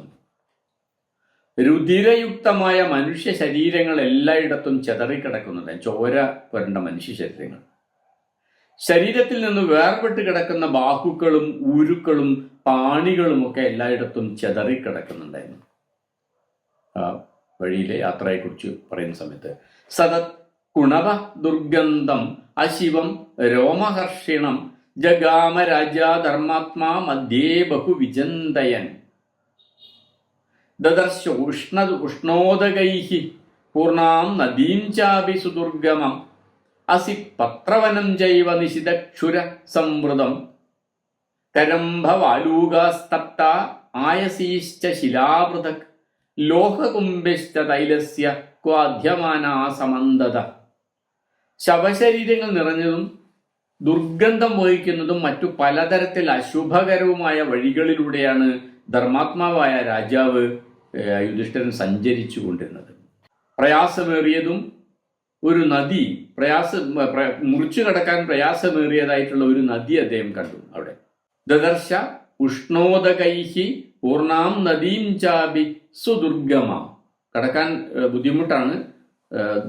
രുധിരയുക്തമായ മനുഷ്യ ശരീരങ്ങൾ എല്ലായിടത്തും ചെതറിക്കിടക്കുന്നുണ്ട്. ചോര പുരണ്ട മനുഷ്യ ശരീരങ്ങൾ. ശരീരത്തിൽ നിന്ന് വേർപെട്ട് കിടക്കുന്ന ബാഹുക്കളും ഊരുക്കളും പാണികളും ഒക്കെ എല്ലായിടത്തും ചെതറിക്കിടക്കുന്നുണ്ടായിരുന്നു. ആ വഴിയിലെ യാത്രയെക്കുറിച്ച് പറയുന്ന സമയത്ത് സതത് കുണവ ദുർഗന്ധം അശിവം രോമഹർഷിണം ജഗാമ രാജാധർമാത്മാ മധ്യേ ബഹുവിചന്തയൻ ദദർശ ഉഷ്ണോദകൈഹി പൂർണാം നദീം ചാപി സുദുർഗമം അസി പത്രവനം ജൈവ നിശിതക്ഷുര സംവൃതം കരംഭവാലൂകാസ്തപ്ത ആയസീശ്ച ശിലാപൃഥക് ലോഹകുംഭിശ്ച തൈലസ്യ ക്വാധ്യമാനാ സമന്തത. ശവശരീരങ്ങൾ നിറഞ്ഞതും ദുർഗന്ധം വഹിക്കുന്നതും മറ്റു പലതരത്തിൽ അശുഭകരവുമായ വഴികളിലൂടെയാണ് ധർമാത്മാവായ രാജാവ് യുധിഷ്ഠിരൻ സഞ്ചരിച്ചു കൊണ്ടിരുന്നത്. പ്രയാസമേറിയതും ഒരു നദി മുറിച്ചു കടക്കാൻ പ്രയാസമേറിയതായിട്ടുള്ള ഒരു നദി അദ്ദേഹം കണ്ടു അവിടെ. ദദർശ ഉഷ്ണോദകൈഹി പൂർണാം നദീം ചാപി സുദുർഗമ. കടക്കാൻ ബുദ്ധിമുട്ടാണ്,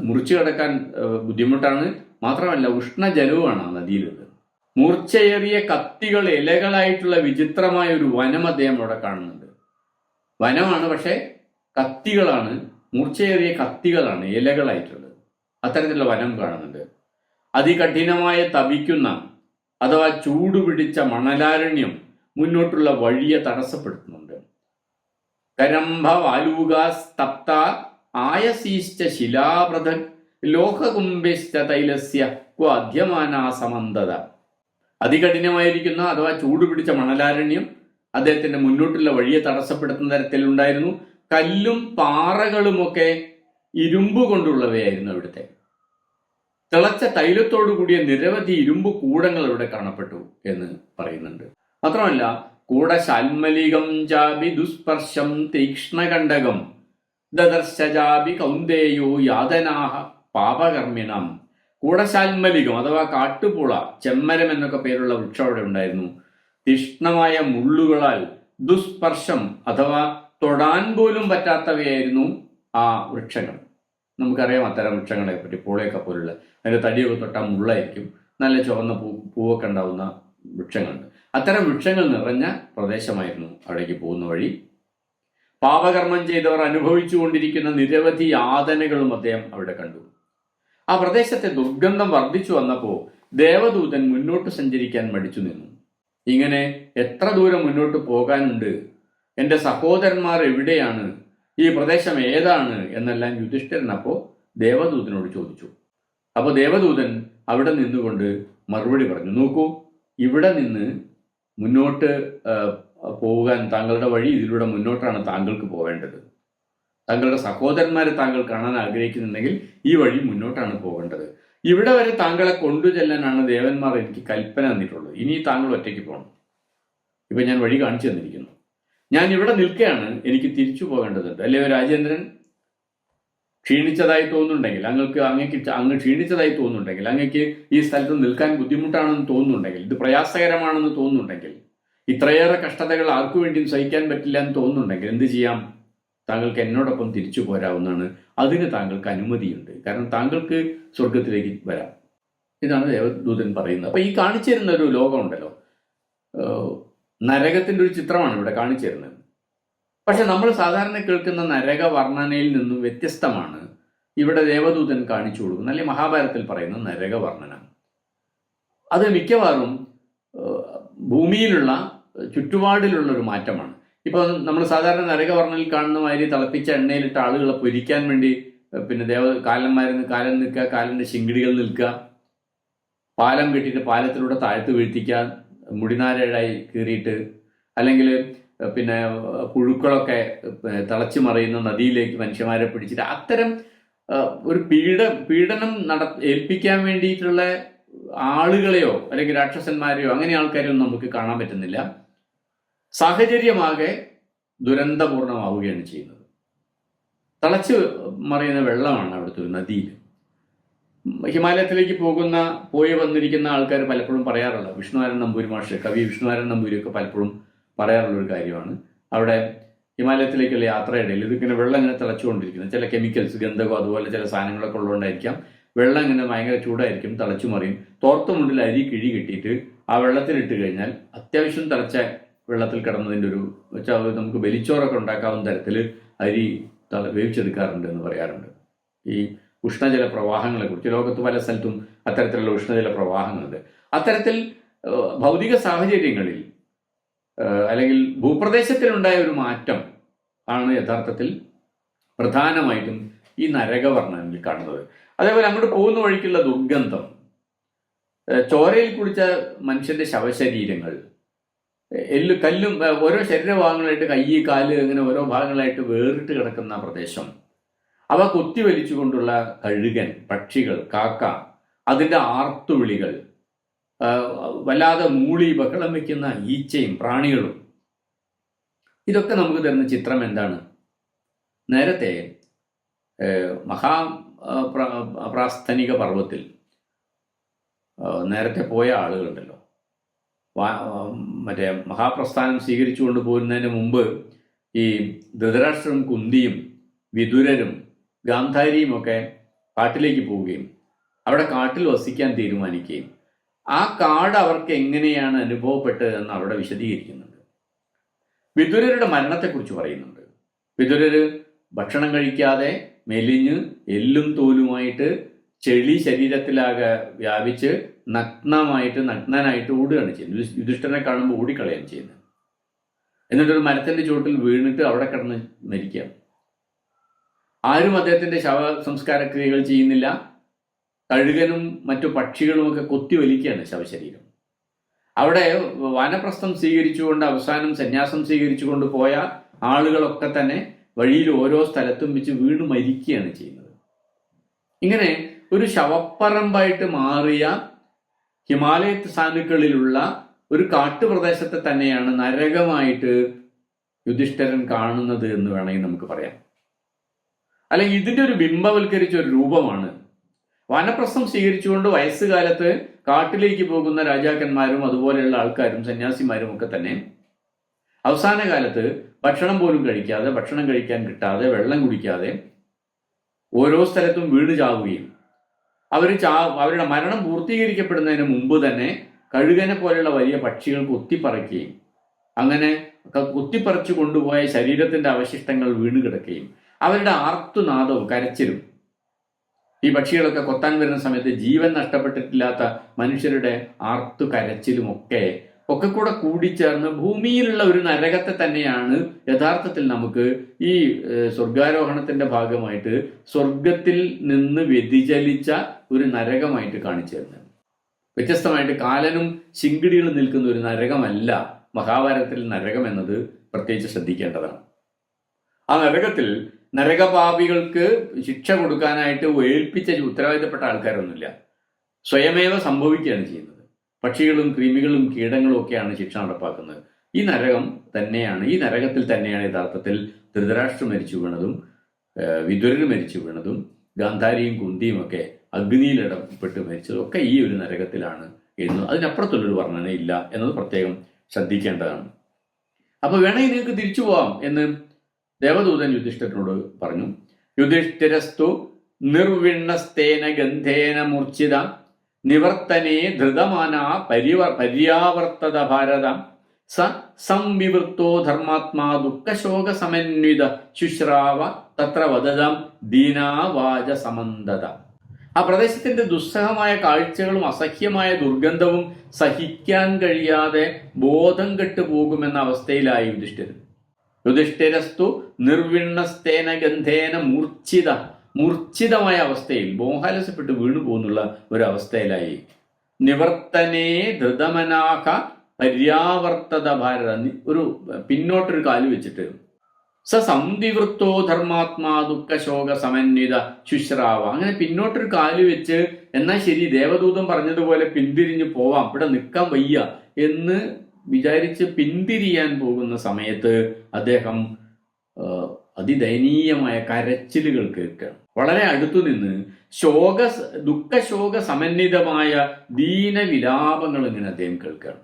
മുറിച്ചു കടക്കാൻ ബുദ്ധിമുട്ടാണ്. മാത്രമല്ല ഉഷ്ണജലവുമാണ് ആ നദിയിലുള്ളത്. മൂർച്ചയേറിയ കത്തികൾ ഇലകളായിട്ടുള്ള വിചിത്രമായ ഒരു വനം അദ്ദേഹം അവിടെ കാണുന്നുണ്ട്. വനമാണ്, പക്ഷെ കത്തികളാണ്, മൂർച്ചയേറിയ കത്തികളാണ് ഇലകളായിട്ടുള്ളത്. അത്തരത്തിലുള്ള വനം കാണുന്നുണ്ട്. അതികഠിനമായ തപിക്കുന്ന അഥവാ ചൂടുപിടിച്ച മണലാരണ്യം മുന്നോട്ടുള്ള വഴിയെ തടസ്സപ്പെടുത്തുന്നുണ്ട്. കരംഭവാലൂകാസ്തപ്ത ആയസീശ്ച ശിലാപ്രഥ ലോഹകുംഭിശ്ച തൈലസ്യ ക്വാദ്യമാനാ സമന്തത. അതികഠിനമായിരിക്കുന്ന അഥവാ ചൂടുപിടിച്ച മണലാരണ്യം അദ്ദേഹത്തിന്റെ മുന്നോട്ടുള്ള വഴിയെ തടസ്സപ്പെടുത്തുന്ന തരത്തിലുണ്ടായിരുന്നു. കല്ലും പാറകളുമൊക്കെ ഇരുമ്പ് കൊണ്ടുള്ളവയായിരുന്നു അവിടുത്തെ. തിളച്ച തൈലത്തോടു കൂടിയ നിരവധി ഇരുമ്പ് കൂടങ്ങൾ ഇവിടെ കാണപ്പെട്ടു എന്ന് പറയുന്നുണ്ട്. മാത്രമല്ല കൂടശാൽമലികം ജാബി ദുസ്പർശം തീക്ഷ്ണകണ്ഡകം ദദർശജാബി കൗന്ദേയോ യാതനാഹ പാപകർമ്മിണം. കൂടശാൽമലികം അഥവാ കാട്ടുപൂള, ചെമ്മരം എന്നൊക്കെ പേരുള്ള വൃക്ഷം അവിടെ ഉണ്ടായിരുന്നു. തീക്ഷ്ണമായ മുള്ളുകളാൽ ദുസ്പർശം അഥവാ തൊടാൻ പോലും പറ്റാത്തവയായിരുന്നു ആ വൃക്ഷങ്ങൾ. നമുക്കറിയാം അത്തരം വൃക്ഷങ്ങളെ പറ്റി. പൂളയൊക്കെ പോലുള്ള അതിൻ്റെ തടിയൊക്കെ തൊട്ടാൽ മുള്ളായിരിക്കും. നല്ല ചുവന്ന പൂവൊക്കെ ഉണ്ടാവുന്ന വൃക്ഷങ്ങളുണ്ട്. അത്തരം വൃക്ഷങ്ങൾ നിറഞ്ഞ പ്രദേശമായിരുന്നു അവിടേക്ക് പോകുന്ന വഴി. പാപകർമ്മം ചെയ്തവർ അനുഭവിച്ചു കൊണ്ടിരിക്കുന്ന നിരവധി യാതനകളും അദ്ദേഹം അവിടെ കണ്ടു. ആ പ്രദേശത്തെ ദുർഗന്ധം വർദ്ധിച്ചു വന്നപ്പോൾ ദേവദൂതൻ മുന്നോട്ട് സഞ്ചരിക്കാൻ മടിച്ചു നിന്നു. ഇങ്ങനെ എത്ര ദൂരം മുന്നോട്ട് പോകാനുണ്ട്, എൻ്റെ സഹോദരന്മാർ എവിടെയാണ്, ഈ പ്രദേശം ഏതാണ് എന്നെല്ലാം യുധിഷ്ഠിരൻ അപ്പോൾ ദേവദൂതനോട് ചോദിച്ചു. അപ്പോൾ ദേവദൂതൻ അവിടെ നിന്നുകൊണ്ട് മറുപടി പറഞ്ഞു, നോക്കൂ, ഇവിടെ നിന്ന് മുന്നോട്ട് പോകാൻ താങ്കളുടെ വഴി ഇതിലൂടെ മുന്നോട്ടാണ് താങ്കൾക്ക് പോവേണ്ടത്. താങ്കളുടെ സഹോദരന്മാരെ താങ്കൾ കാണാൻ ആഗ്രഹിക്കുന്നുണ്ടെങ്കിൽ ഈ വഴി മുന്നോട്ടാണ് പോകേണ്ടത്. ഇവിടെ വരെ താങ്കളെ കൊണ്ടുചെല്ലാനാണ് ദേവന്മാർ എനിക്ക് കൽപ്പന തന്നിട്ടുള്ളത്. ഇനി താങ്കൾ ഒറ്റയ്ക്ക് പോകണം. ഇപ്പം ഞാൻ വഴി കാണിച്ചു തന്നിരിക്കുന്നു. ഞാൻ ഇവിടെ നിൽക്കുകയാണ്, എനിക്ക് തിരിച്ചു പോകേണ്ടതുണ്ട്. അല്ലയോ രാജേന്ദ്രൻ, ക്ഷീണിച്ചതായി തോന്നുന്നുണ്ടെങ്കിൽ, അങ്ങ് ക്ഷീണിച്ചതായി തോന്നുന്നുണ്ടെങ്കിൽ, അങ്ങക്ക് ഈ സ്ഥലത്ത് നിൽക്കാൻ ബുദ്ധിമുട്ടാണെന്ന് തോന്നുന്നുണ്ടെങ്കിൽ, ഇത് പ്രയാസകരമാണെന്ന് തോന്നുന്നുണ്ടെങ്കിൽ, ഇത്രയേറെ കഷ്ടതകൾ ആർക്കു വേണ്ടിയും സഹിക്കാൻ പറ്റില്ല എന്ന് തോന്നുന്നുണ്ടെങ്കിൽ എന്ത് ചെയ്യാം? താങ്കൾക്ക് എന്നോടൊപ്പം തിരിച്ചു പോരാവുന്നതാണ്. അതിന് താങ്കൾക്ക് അനുമതിയുണ്ട്. കാരണം താങ്കൾക്ക് സ്വർഗത്തിലേക്ക് വരാം. ഇതാണ് ദേവദൂതൻ പറയുന്നത്. അപ്പൊ ഈ കാണിച്ചു തരുന്ന ഒരു ലോകമുണ്ടല്ലോ, നരകത്തിന്റെ ഒരു ചിത്രമാണ് ഇവിടെ കാണിച്ചു തരുന്നത്. പക്ഷെ നമ്മൾ സാധാരണ കേൾക്കുന്ന നരക വർണ്ണനയിൽ നിന്നും വ്യത്യസ്തമാണ് ഇവിടെ ദേവദൂതൻ കാണിച്ചു കൊടുക്കുന്നത്, അല്ലെങ്കിൽ മഹാഭാരതത്തിൽ പറയുന്ന നരക വർണ്ണന. അത് മിക്കവാറും ഭൂമിയിലുള്ള ചുറ്റുപാടിലുള്ള ഒരു മാറ്റമാണ്. ഇപ്പോൾ നമ്മൾ സാധാരണ നരകവർണ്ണയിൽ കാണുന്ന മാതിരി തിളപ്പിച്ച എണ്ണയിലിട്ട് ആളുകളെ പൊരിക്കാൻ വേണ്ടി പിന്നെ കാലന്മാരിന്ന് കാലം നിൽക്കുക, കാലൻ്റെ ശിങ്കിടികൾ നിൽക്കുക, പാലം കെട്ടിയിട്ട് പാലത്തിലൂടെ താഴ്ത്ത് വീഴ്ത്തിക്കുക, മുടിനാരഴായി കീറിയിട്ട്, അല്ലെങ്കിൽ പിന്നെ പുഴുക്കളൊക്കെ തിളച്ചു മറിയുന്ന നദിയിലേക്ക് മനുഷ്യന്മാരെ പിടിച്ചിട്ട് അത്തരം ഒരു പീഡനം ഏൽപ്പിക്കാൻ വേണ്ടിയിട്ടുള്ള ആളുകളെയോ അല്ലെങ്കിൽ രാക്ഷസന്മാരെയോ അങ്ങനെ ആൾക്കാരെയോ നമുക്ക് കാണാൻ പറ്റുന്നില്ല. സാഹചര്യമാകെ ദുരന്തപൂർണമാവുകയാണ് ചെയ്യുന്നത്. തിളച്ച് മറിയുന്ന വെള്ളമാണ് അവിടുത്തെ ഒരു നദിയിൽ. ഹിമാലയത്തിലേക്ക് പോയി വന്നിരിക്കുന്ന ആൾക്കാർ പലപ്പോഴും പറയാറുള്ള, വിഷ്ണുനാരായണ നമ്പൂരി മാഷ്, കവി വിഷ്ണുനാരായണ നമ്പൂരിയൊക്കെ പലപ്പോഴും പറയാറുള്ളൊരു കാര്യമാണ്, അവിടെ ഹിമാലയത്തിലേക്കുള്ള യാത്രയിടയിൽ ഇതിങ്ങനെ വെള്ളം ഇങ്ങനെ തിളച്ചുകൊണ്ടിരിക്കുന്നത്, ചില കെമിക്കൽസ്, ഗന്ധകോ അതുപോലെ ചില സാധനങ്ങളൊക്കെ ഉള്ളതുകൊണ്ടായിരിക്കാം വെള്ളം ഇങ്ങനെ ഭയങ്കര ചൂടായിരിക്കും, തിളച്ചു മറിയും. തോർത്തുമുണ്ടിൽ അരി കിഴി കിട്ടിയിട്ട് ആ വെള്ളത്തിലിട്ട് കഴിഞ്ഞാൽ അത്യാവശ്യം തിളച്ച വെള്ളത്തിൽ കിടന്നതിൻ്റെ ഒരു വെച്ചാൽ നമുക്ക് ബലിച്ചോറൊക്കെ ഉണ്ടാക്കാവുന്ന തരത്തിൽ അരി വേവിച്ചെടുക്കാറുണ്ട് എന്ന് പറയാറുണ്ട്. ഈ ഉഷ്ണജല പ്രവാഹങ്ങളെക്കുറിച്ച് ലോകത്ത് പല സ്ഥലത്തും അത്തരത്തിലുള്ള ഉഷ്ണജല പ്രവാഹങ്ങളുണ്ട്. അത്തരത്തിൽ ഭൗതിക സാഹചര്യങ്ങളിൽ അല്ലെങ്കിൽ ഭൂപ്രദേശത്തിലുണ്ടായ ഒരു മാറ്റം ആണ് യഥാർത്ഥത്തിൽ പ്രധാനമായിട്ടും ഈ നരകവർണ്ണനിൽ കാണുന്നത്. അതേപോലെ അങ്ങോട്ട് പോകുന്ന വഴിക്കുള്ള ദുർഗന്ധം, ചോരയിൽ കുടിച്ച മനുഷ്യന്റെ ശവശരീരങ്ങൾ, കല്ലും ഓരോ ശരീരഭാഗങ്ങളായിട്ട് കൈ, കാല്, അങ്ങനെ ഓരോ ഭാഗങ്ങളായിട്ട് വേറിട്ട് കിടക്കുന്ന പ്രദേശം, അവ കൊത്തിവലിച്ചുകൊണ്ടുള്ള കഴുകൻ, പക്ഷികൾ, കാക്ക, അതിൻ്റെ ആർത്തുവിളികൾ, വല്ലാതെ മൂളി ബഹളം വയ്ക്കുന്ന ഈച്ചയും പ്രാണികളും, ഇതൊക്കെ നമുക്ക് തരുന്ന ചിത്രം എന്താണ്? നേരത്തെ പ്രാസ്ഥനിക പർവ്വത്തിൽ നേരത്തെ പോയ ആളുകളുണ്ടല്ലോ, മറ്റേ മഹാപ്രസ്ഥാനം സ്വീകരിച്ചുകൊണ്ട് പോരുന്നതിന് മുമ്പ് ഈ ധൃതരാഷ്ട്രം കുന്തിയും വിതുരരും ഗാന്ധാരിയും ഒക്കെ കാട്ടിലേക്ക് പോവുകയും അവിടെ കാട്ടിൽ വസിക്കാൻ തീരുമാനിക്കുകയും ആ കാട് അവർക്ക് എങ്ങനെയാണ് അനുഭവപ്പെട്ടതെന്ന് അവിടെ വിശദീകരിക്കുന്നുണ്ട്. വിതുരരുടെ മരണത്തെക്കുറിച്ച് പറയുന്നുണ്ട്. വിതുരര് ഭക്ഷണം കഴിക്കാതെ മെലിഞ്ഞ് എല്ലും തോലുമായിട്ട് ചെളി ശരീരത്തിലാകെ വ്യാപിച്ച് നഗ്നനായിട്ട് ഓടുകയാണ് ചെയ്യുന്നത്. യുധിഷ്ഠിരനെ കാണുമ്പോൾ ഓടിക്കളയാണ് ചെയ്യുന്നത്. എന്നിട്ടൊരു മരത്തിന്റെ ചുവട്ടിൽ വീണിട്ട് അവിടെ കിടന്ന് മരിക്കുകയാണ്. ആരും അദ്ദേഹത്തിന്റെ ശവ സംസ്കാര ക്രിയകൾ ചെയ്യുന്നില്ല. കഴുകനും മറ്റു പക്ഷികളുമൊക്കെ കൊത്തിവലിക്കുകയാണ് ശവശരീരം. അവിടെ വാനപ്രസ്ഥം സ്വീകരിച്ചുകൊണ്ട് അവസാനം സന്യാസം സ്വീകരിച്ചുകൊണ്ട് പോയ ആളുകളൊക്കെ തന്നെ വഴിയിൽ ഓരോ സ്ഥലത്തും വെച്ച് വീണ് മരിക്കുകയാണ് ചെയ്യുന്നത്. ഇങ്ങനെ ഒരു ശവപ്പറമ്പായിട്ട് മാറിയ ഹിമാലയ സാനുക്കളിലുള്ള ഒരു കാട്ടുപ്രദേശത്തെ തന്നെയാണ് നരകമായിട്ട് യുധിഷ്ഠിരൻ കാണുന്നത് എന്ന് വേണമെങ്കിൽ നമുക്ക് പറയാം. അല്ലെങ്കിൽ ഇതിന്റെ ഒരു ബിംബവൽക്കരിച്ച ഒരു രൂപമാണ് വാനപ്രസ്ഥം സ്വീകരിച്ചുകൊണ്ട് വയസ്സുകാലത്ത് കാട്ടിലേക്ക് പോകുന്ന രാജാക്കന്മാരും അതുപോലെയുള്ള ആൾക്കാരും സന്യാസിമാരും ഒക്കെ തന്നെ അവസാന കാലത്ത് ഭക്ഷണം പോലും കഴിക്കാതെ, ഭക്ഷണം കഴിക്കാൻ കിട്ടാതെ, വെള്ളം കുടിക്കാതെ ഓരോ സ്ഥലത്തും വീണ് ചാവുകയും അവരുടെ മരണം പൂർത്തീകരിക്കപ്പെടുന്നതിന് മുമ്പ് തന്നെ കഴുകനെ പോലെയുള്ള വലിയ പക്ഷികൾ കൊത്തിപ്പറയ്ക്കുകയും അങ്ങനെ കൊത്തിപ്പറിച്ചു കൊണ്ടുപോയ ശരീരത്തിന്റെ അവശിഷ്ടങ്ങൾ വീണ് കിടക്കുകയും അവരുടെ ആർത്തുനാദവും കരച്ചിലും, ഈ പക്ഷികളൊക്കെ കൊത്താൻ വരുന്ന സമയത്ത് ജീവൻ നഷ്ടപ്പെട്ടിട്ടില്ലാത്ത മനുഷ്യരുടെ ആർത്തു കരച്ചിലും ഒക്കെ കൂടെ കൂടിച്ചേർന്ന് ഭൂമിയിലുള്ള ഒരു നരകത്തെ തന്നെയാണ് യഥാർത്ഥത്തിൽ നമുക്ക് ഈ സ്വർഗാരോഹണത്തിന്റെ ഭാഗമായിട്ട് സ്വർഗത്തിൽ നിന്ന് വ്യതിചലിച്ച ഒരു നരകമായിട്ട് കാണിച്ചു തരുന്നത്. വ്യത്യസ്തമായിട്ട് കാലനും ശിങ്കിടികളും നിൽക്കുന്ന ഒരു നരകമല്ല മഹാഭാരതത്തിൽ നരകം എന്നത് പ്രത്യേകിച്ച് ശ്രദ്ധിക്കേണ്ടതാണ്. ആ നരകത്തിൽ നരകപാപികൾക്ക് ശിക്ഷ കൊടുക്കാനായിട്ട് ഏൽപ്പിച്ച ഉത്തരവാദിത്തപ്പെട്ട ആൾക്കാരൊന്നുമില്ല. സ്വയമേവ സംഭവിക്കുകയാണ് ചെയ്യുന്നത്. പക്ഷികളും ക്രിമികളും കീടങ്ങളും ഒക്കെയാണ് ശിക്ഷ നടപ്പാക്കുന്നത്. ഈ നരകത്തിൽ തന്നെയാണ് യഥാർത്ഥത്തിൽ ധൃതരാഷ്ട്രം മരിച്ചു വീണതും വിതുരർ മരിച്ചു വീണതും ഗാന്ധാരിയും കുന്തിയും ഒക്കെ അഗ്നിയിലിടപെട്ട് മരിച്ചതും ഒക്കെ ഈ ഒരു നരകത്തിലാണ് എന്ന് അതിനപ്പുറത്തുള്ളൊരു വർണ്ണന ഇല്ല എന്നത് പ്രത്യേകം ശ്രദ്ധിക്കേണ്ടതാണ്. അപ്പൊ വേണമെങ്കിൽ നിങ്ങൾക്ക് തിരിച്ചു പോവാം എന്ന് ദേവദൂതൻ യുധിഷ്ഠിരനോട് പറഞ്ഞു. യുധിഷ്ഠിരസ്തു നിർവിണ്ണസ്തേന ഗന്ധേന മൂർച്ഛിത നിവർത്തനേ ധൃതമാന പര്യാവർത്തത ഭാരത സ സംവിവൃത്തോ ധർമാത്മാ ദുഃഖശോക സമന്വിത ശുശ്രാവ തത്ര വദതം ദീനാവാച സമന്തത. ആ പ്രദേശത്തിന്റെ ദുസ്സഹമായ കാഴ്ചകളും അസഹ്യമായ ദുർഗന്ധവും സഹിക്കാൻ കഴിയാതെ ബോധം കെട്ടു പോകുമെന്ന അവസ്ഥയിലായി യുധിഷ്ഠിരസ്തു നിർവിണ്ണസ്തേന ഗന്ധേന മൂർച്ഛിതമായ അവസ്ഥയിൽ മോഹാലസപ്പെട്ട് വീണു പോകുന്നുള്ള ഒരു അവസ്ഥയിലായി. നിവർത്തനേ ധൃതമനാഹ പര്യാവർത്തത ഭാരത, ഒരു പിന്നോട്ടൊരു കാല് വെച്ചിട്ട് സംവിവൃത്തോ ധർമാത്മാ ദുഃഖശോക സമന്വിത ശുശ്രാവ, അങ്ങനെ പിന്നോട്ടൊരു കാല് വെച്ച് എന്നാൽ ശരി ദേവദൂതൻ പറഞ്ഞതുപോലെ പിന്തിരിഞ്ഞു പോവാം, ഇവിടെ നിൽക്കാൻ വയ്യ എന്ന് വിചാരിച്ച് പിന്തിരിയാൻ പോകുന്ന സമയത്ത് അദ്ദേഹം അതിദയനീയമായ കരച്ചിലുകൾ കേൾക്കുകയാണ്. വളരെ അടുത്തു നിന്ന് ദുഃഖശോക സമന്വിതമായ ദീനവിലാപങ്ങൾ ഇങ്ങനെ അദ്ദേഹം കേൾക്കുകയാണ്.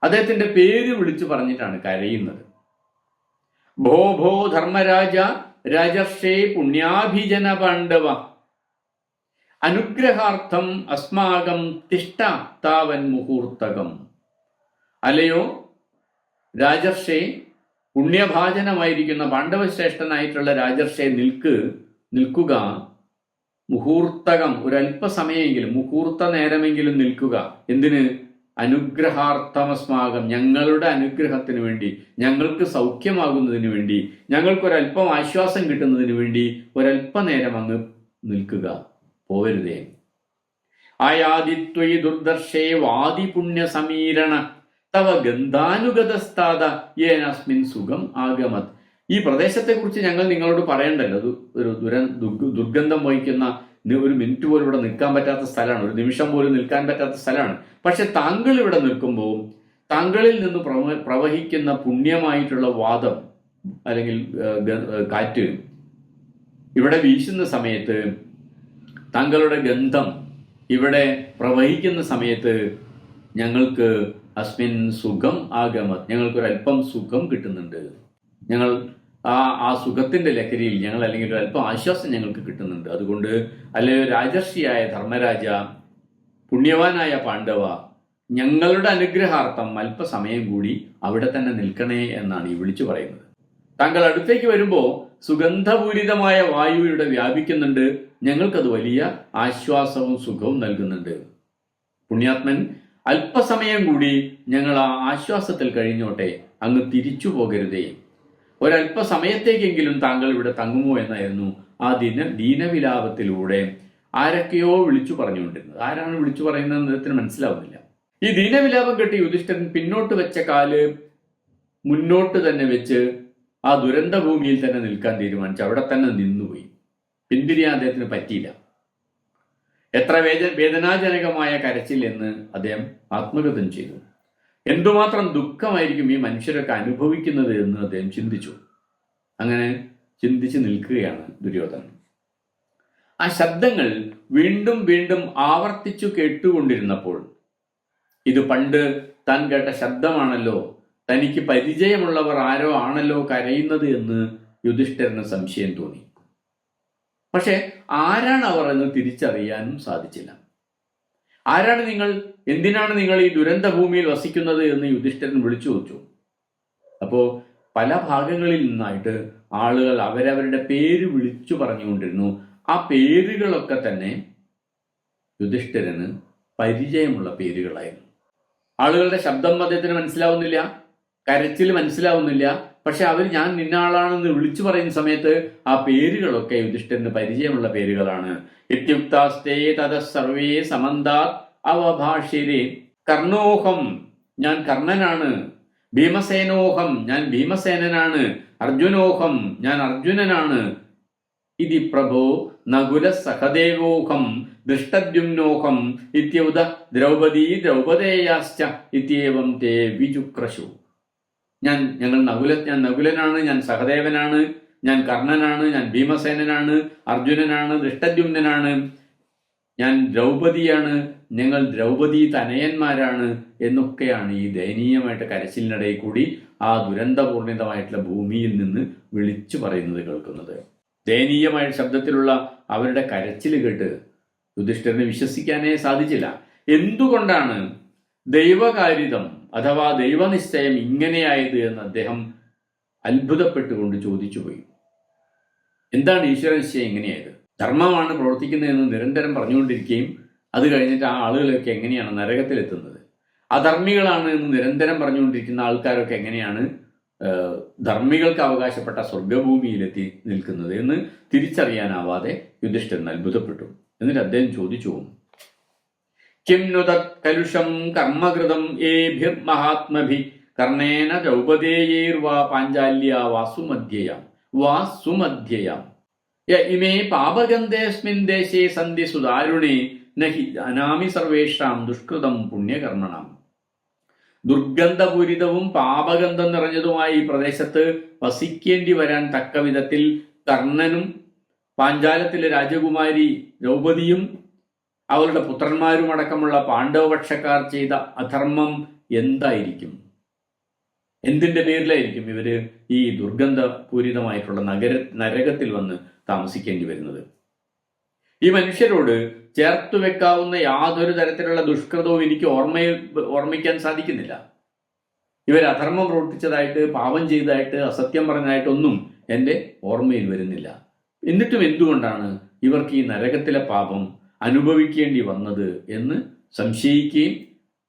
അദ്ദേഹത്തിന്റെ പേര് വിളിച്ചു പറഞ്ഞിട്ടാണ് കരയുന്നത്. ഭോ ഭോ ധർമ്മരാജ രാജർഷേ പുണ്യാഭിജന പാണ്ഡവ അനുഗ്രഹാർത്ഥം അസ്മാകം തിഷ്ട താവൻ മുഹൂർത്തകം. അല്ലയോ രാജർഷേ, പുണ്യഭാജനമായിരിക്കുന്ന പാണ്ഡവശ്രേഷ്ഠനായിട്ടുള്ള രാജർഷേ നിൽക്കുക. മുഹൂർത്തകം, ഒരല്പസമയമെങ്കിലും, മുഹൂർത്ത നേരമെങ്കിലും നിൽക്കുക. എന്തിന്? അനുഗ്രഹാർത്ഥമസ്മാകം, ഞങ്ങളുടെ അനുഗ്രഹത്തിന് വേണ്ടി, ഞങ്ങൾക്ക് സൗഖ്യമാകുന്നതിന് വേണ്ടി, ഞങ്ങൾക്കൊരല്പം ആശ്വാസം കിട്ടുന്നതിന് വേണ്ടി ഒരല്പനേരം അങ്ങ് നിൽക്കുക, പോവരുതേ. ആയാദിത്വയി ദുർദർശേ വാദി പുണ്യ സമീരണ തവ ഗന്ധാനുഗതസ്ഥാത യേനസ്മിൻ സുഖം ആഗമത്. ഈ പ്രദേശത്തെക്കുറിച്ച് ഞങ്ങൾ നിങ്ങളോട് പറയണ്ടല്ലോ. അത് ഒരു ദുർഗന്ധം വഹിക്കുന്ന, ഒരു മിനിറ്റ് പോലും ഇവിടെ നിൽക്കാൻ പറ്റാത്ത സ്ഥലമാണ്, ഒരു നിമിഷം പോലും നിൽക്കാൻ പറ്റാത്ത സ്ഥലമാണ്. പക്ഷെ താങ്കൾ ഇവിടെ നിൽക്കുമ്പോൾ താങ്കളിൽ നിന്ന് പ്രവഹിക്കുന്ന പുണ്യമായിട്ടുള്ള വാദം അല്ലെങ്കിൽ കാറ്റ് ഇവിടെ വീശുന്ന സമയത്ത്, താങ്കളുടെ ഗന്ധം ഇവിടെ പ്രവഹിക്കുന്ന സമയത്ത് ഞങ്ങൾക്ക് അസ്മിൻ സുഖം ആഗമത്, ഞങ്ങൾക്കൊരല്പം സുഖം കിട്ടുന്നുണ്ട്. ഞങ്ങൾ ആ സുഖത്തിന്റെ ലഹരിയിൽ ഞങ്ങൾ അല്ലെങ്കിൽ ഒരു അല്പം ആശ്വാസം ഞങ്ങൾക്ക് കിട്ടുന്നുണ്ട്. അതുകൊണ്ട് അല്ലെങ്കിൽ രാജർഷിയായ ധർമ്മരാജ, പുണ്യവാനായ പാണ്ഡവ, ഞങ്ങളുടെ അനുഗ്രഹാർത്ഥം അല്പസമയം കൂടി അവിടെ തന്നെ നിൽക്കണേ എന്നാണ് ഈ വിളിച്ചു പറയുന്നത്. താങ്കൾ അടുത്തേക്ക് വരുമ്പോൾ സുഗന്ധപൂരിതമായ വായു ഇവിടെ വ്യാപിക്കുന്നുണ്ട്, ഞങ്ങൾക്കത് വലിയ ആശ്വാസവും സുഖവും നൽകുന്നുണ്ട്. പുണ്യാത്മൻ, അല്പസമയം കൂടി ഞങ്ങൾ ആ ആശ്വാസത്തിൽ കഴിഞ്ഞോട്ടെ, അങ്ങ് തിരിച്ചു പോകരുതേ. ഒരല്പസമയത്തേക്കെങ്കിലും താങ്കൾ ഇവിടെ തങ്ങുമോ എന്നായിരുന്നു ആ ദീനവിലാപത്തിലൂടെ ആരൊക്കെയോ വിളിച്ചു പറഞ്ഞുകൊണ്ടിരുന്നത്. ആരാണ് വിളിച്ചു പറയുന്നത് എന്നതിന് മനസ്സിലാവുന്നില്ല. ഈ ദീനവിലാപം കെട്ടി യുധിഷ്ഠിരൻ പിന്നോട്ട് വെച്ച കാല് മുന്നോട്ട് തന്നെ വെച്ച് ആ ദുരന്ത ഭൂമിയിൽ തന്നെ നിൽക്കാൻ തീരുമാനിച്ചു. അവിടെ തന്നെ നിന്നുപോയി. പിന്തിരിയാൻ അദ്ദേഹത്തിന് പറ്റിയില്ല. എത്ര വേദനാജനകമായ കരച്ചിൽ എന്ന് അദ്ദേഹം ആത്മഗതം ചെയ്തു. എന്തുമാത്രം ദുഃഖമായിരിക്കും ഈ മനുഷ്യരൊക്കെ അനുഭവിക്കുന്നത് എന്ന് അദ്ദേഹം ചിന്തിച്ചു. അങ്ങനെ ചിന്തിച്ച് നിൽക്കുകയാണ് ദുര്യോധനൻ. ആ ശബ്ദങ്ങൾ വീണ്ടും വീണ്ടും ആവർത്തിച്ചു കേട്ടുകൊണ്ടിരുന്നപ്പോൾ, ഇത് പണ്ട് താൻ കേട്ട ശബ്ദമാണല്ലോ, തനിക്ക് പരിചയമുള്ളവർ ആരോ ആണല്ലോ കരയുന്നത് എന്ന് യുധിഷ്ഠിരന് സംശയം തോന്നി. പക്ഷെ ആരാണ് അവർ എന്ന് തിരിച്ചറിയാനും സാധിച്ചില്ല. ആരാണ് നിങ്ങൾ, എന്തിനാണ് നിങ്ങൾ ഈ ദുരന്ത ഭൂമിയിൽ വസിക്കുന്നത് എന്ന് യുധിഷ്ഠിരൻ വിളിച്ചു ചോദിച്ചു. അപ്പോൾ പല ഭാഗങ്ങളിൽ നിന്നായിട്ട് ആളുകൾ അവരവരുടെ പേര് വിളിച്ചു പറഞ്ഞുകൊണ്ടിരുന്നു. ആ പേരുകളൊക്കെ തന്നെ യുധിഷ്ഠിരന് പരിചയമുള്ള പേരുകളായിരുന്നു. ആളുകളുടെ ശബ്ദം അദ്ദേഹത്തിന് മനസ്സിലാവുന്നില്ല, കരച്ചിൽ മനസ്സിലാവുന്നില്ല. പക്ഷെ അവർ ഞാൻ നിന്നാളാണെന്ന് വിളിച്ചു പറയുന്ന സമയത്ത് ആ പേരുകളൊക്കെ യുധിഷ്ഠിരന് പരിചയമുള്ള പേരുകളാണ്. ഇത്യുക്താസ്തേ തത സർവേ സമന്താത് അവഭാഷിരേ. കർണോഹം, ഞാൻ കർണനാണ്. ഭീമസേനോഹം, ഞാൻ ഭീമസേനനാണ്. അർജുനോഹം, ഞാൻ അർജുനനാണ്. ഇതി പ്രഭോ നകുല സഹദേവോഹം ദൃഷ്ടദ്യുമ്നോഹം ഇത്യൗത ദ്രൗപദീ ദ്രൗപദേയാശ്ച ഇത്യേവം തേ വിചുക്രശു. ഞാൻ നകുലനാണ്, ഞാൻ സഹദേവനാണ്, ഞാൻ കർണനാണ്, ഞാൻ ഭീമസേനനാണ്, അർജുനനാണ്, ദൃഷ്ടദ്യുമ്നനാണ്, ഞാൻ ദ്രൗപദിയാണ്, ഞങ്ങൾ ദ്രൗപദി തനയന്മാരാണ് എന്നൊക്കെയാണ് ഈ ദയനീയമായിട്ട് കരച്ചിലിനിടയിൽ കൂടി ആ ദുരന്തപൂർണിതമായിട്ടുള്ള ഭൂമിയിൽ നിന്ന് വിളിച്ചു പറയുന്നത് കേൾക്കുന്നത്. ദയനീയമായ ശബ്ദത്തിലുള്ള അവരുടെ കരച്ചിൽ കേട്ട് യുധിഷ്ഠിരന് വിശ്വസിക്കാനേ സാധിച്ചില്ല. എന്തുകൊണ്ടാണ് ദൈവകാരിതം അഥവാ ദൈവനിശ്ചയം ഇങ്ങനെയായത് എന്ന് അദ്ദേഹം അത്ഭുതപ്പെട്ടുകൊണ്ട് ചോദിച്ചുപോയി. എന്താണ് ഈശ്വര നിശ്ചയം ഇങ്ങനെയായത്? ധർമ്മമാണ് പ്രവർത്തിക്കുന്നതെന്ന് നിരന്തരം പറഞ്ഞുകൊണ്ടിരിക്കുകയും അത് കഴിഞ്ഞിട്ട് ആ ആളുകളൊക്കെ എങ്ങനെയാണ് നരകത്തിലെത്തുന്നത്? അധർമ്മികളാണ് എന്ന് നിരന്തരം പറഞ്ഞുകൊണ്ടിരിക്കുന്ന ആൾക്കാരൊക്കെ എങ്ങനെയാണ് ധർമ്മികൾക്ക് അവകാശപ്പെട്ട സ്വർഗഭൂമിയിലെത്തി നിൽക്കുന്നത് എന്ന് തിരിച്ചറിയാനാവാതെ യുധിഷ്ഠിരൻ അത്ഭുതപ്പെട്ടു. എന്നിട്ട് അദ്ദേഹം ചോദിച്ചു, കിം നുത കലുഷം കർമ്മകൃതം ഏഭിർ മഹാത്മഭി കർണേന ദ്രൗപദേയൈർവാ പാഞ്ചാല്യ വാസുമധ്യയാം ഇമേ പാപഗന്ധേസ്മിൻ ദേശേ സന്ധി സുദാരുണേ നഹി ജാനാമി സർവേഷാം ദുഷ്കൃതം പുണ്യകർമ്മണം. ദുർഗന്ധപൂരിതവും പാപഗന്ധം നിറഞ്ഞതുമായ ഈ പ്രദേശത്ത് വസിക്കേണ്ടി വരാൻ തക്ക വിധത്തിൽ കർണനും പാഞ്ചാലത്തിലെ രാജകുമാരി ദ്രൗപദിയും അവരുടെ പുത്രന്മാരും അടക്കമുള്ള പാണ്ഡവപക്ഷക്കാർ ചെയ്ത അധർമ്മം എന്തായിരിക്കും? എന്തിന്റെ പേരിലായിരിക്കും ഇവര് ഈ ദുർഗന്ധപൂരിതമായിട്ടുള്ള നരകത്തിൽ വന്ന് താമസിക്കേണ്ടി വരുന്നത്? ഈ മനുഷ്യരോട് ചേർത്തു വെക്കാവുന്ന യാതൊരു തരത്തിലുള്ള ദുഷ്കൃതവും എനിക്ക് ഓർമ്മിക്കാൻ സാധിക്കുന്നില്ല. ഇവർ അധർമ്മം പ്രവർത്തിച്ചതായിട്ട്, പാപം ചെയ്തതായിട്ട്, അസത്യം പറഞ്ഞതായിട്ടൊന്നും എൻ്റെ ഓർമ്മയിൽ വരുന്നില്ല. എന്നിട്ടും എന്തുകൊണ്ടാണ് ഇവർക്ക് ഈ നരകത്തിലെ പാപം അനുഭവിക്കേണ്ടി വന്നത് എന്ന് സംശയിക്കുകയും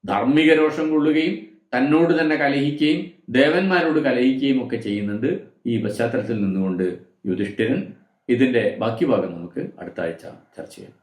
ധാർമ്മിക രോഷം കൊള്ളുകയും തന്നോട് തന്നെ കലഹിക്കുകയും ദേവന്മാരോട് കലഹിക്കുകയും ഒക്കെ ചെയ്യുന്നുണ്ട്. ഈ പശ്ചാത്തലത്തിൽ നിന്നുകൊണ്ട് യുധിഷ്ഠിരൻ ഇതിൻ്റെ ബാക്കി ഭാഗം നമുക്ക് അടുത്ത ആഴ്ച ചർച്ച ചെയ്യാം.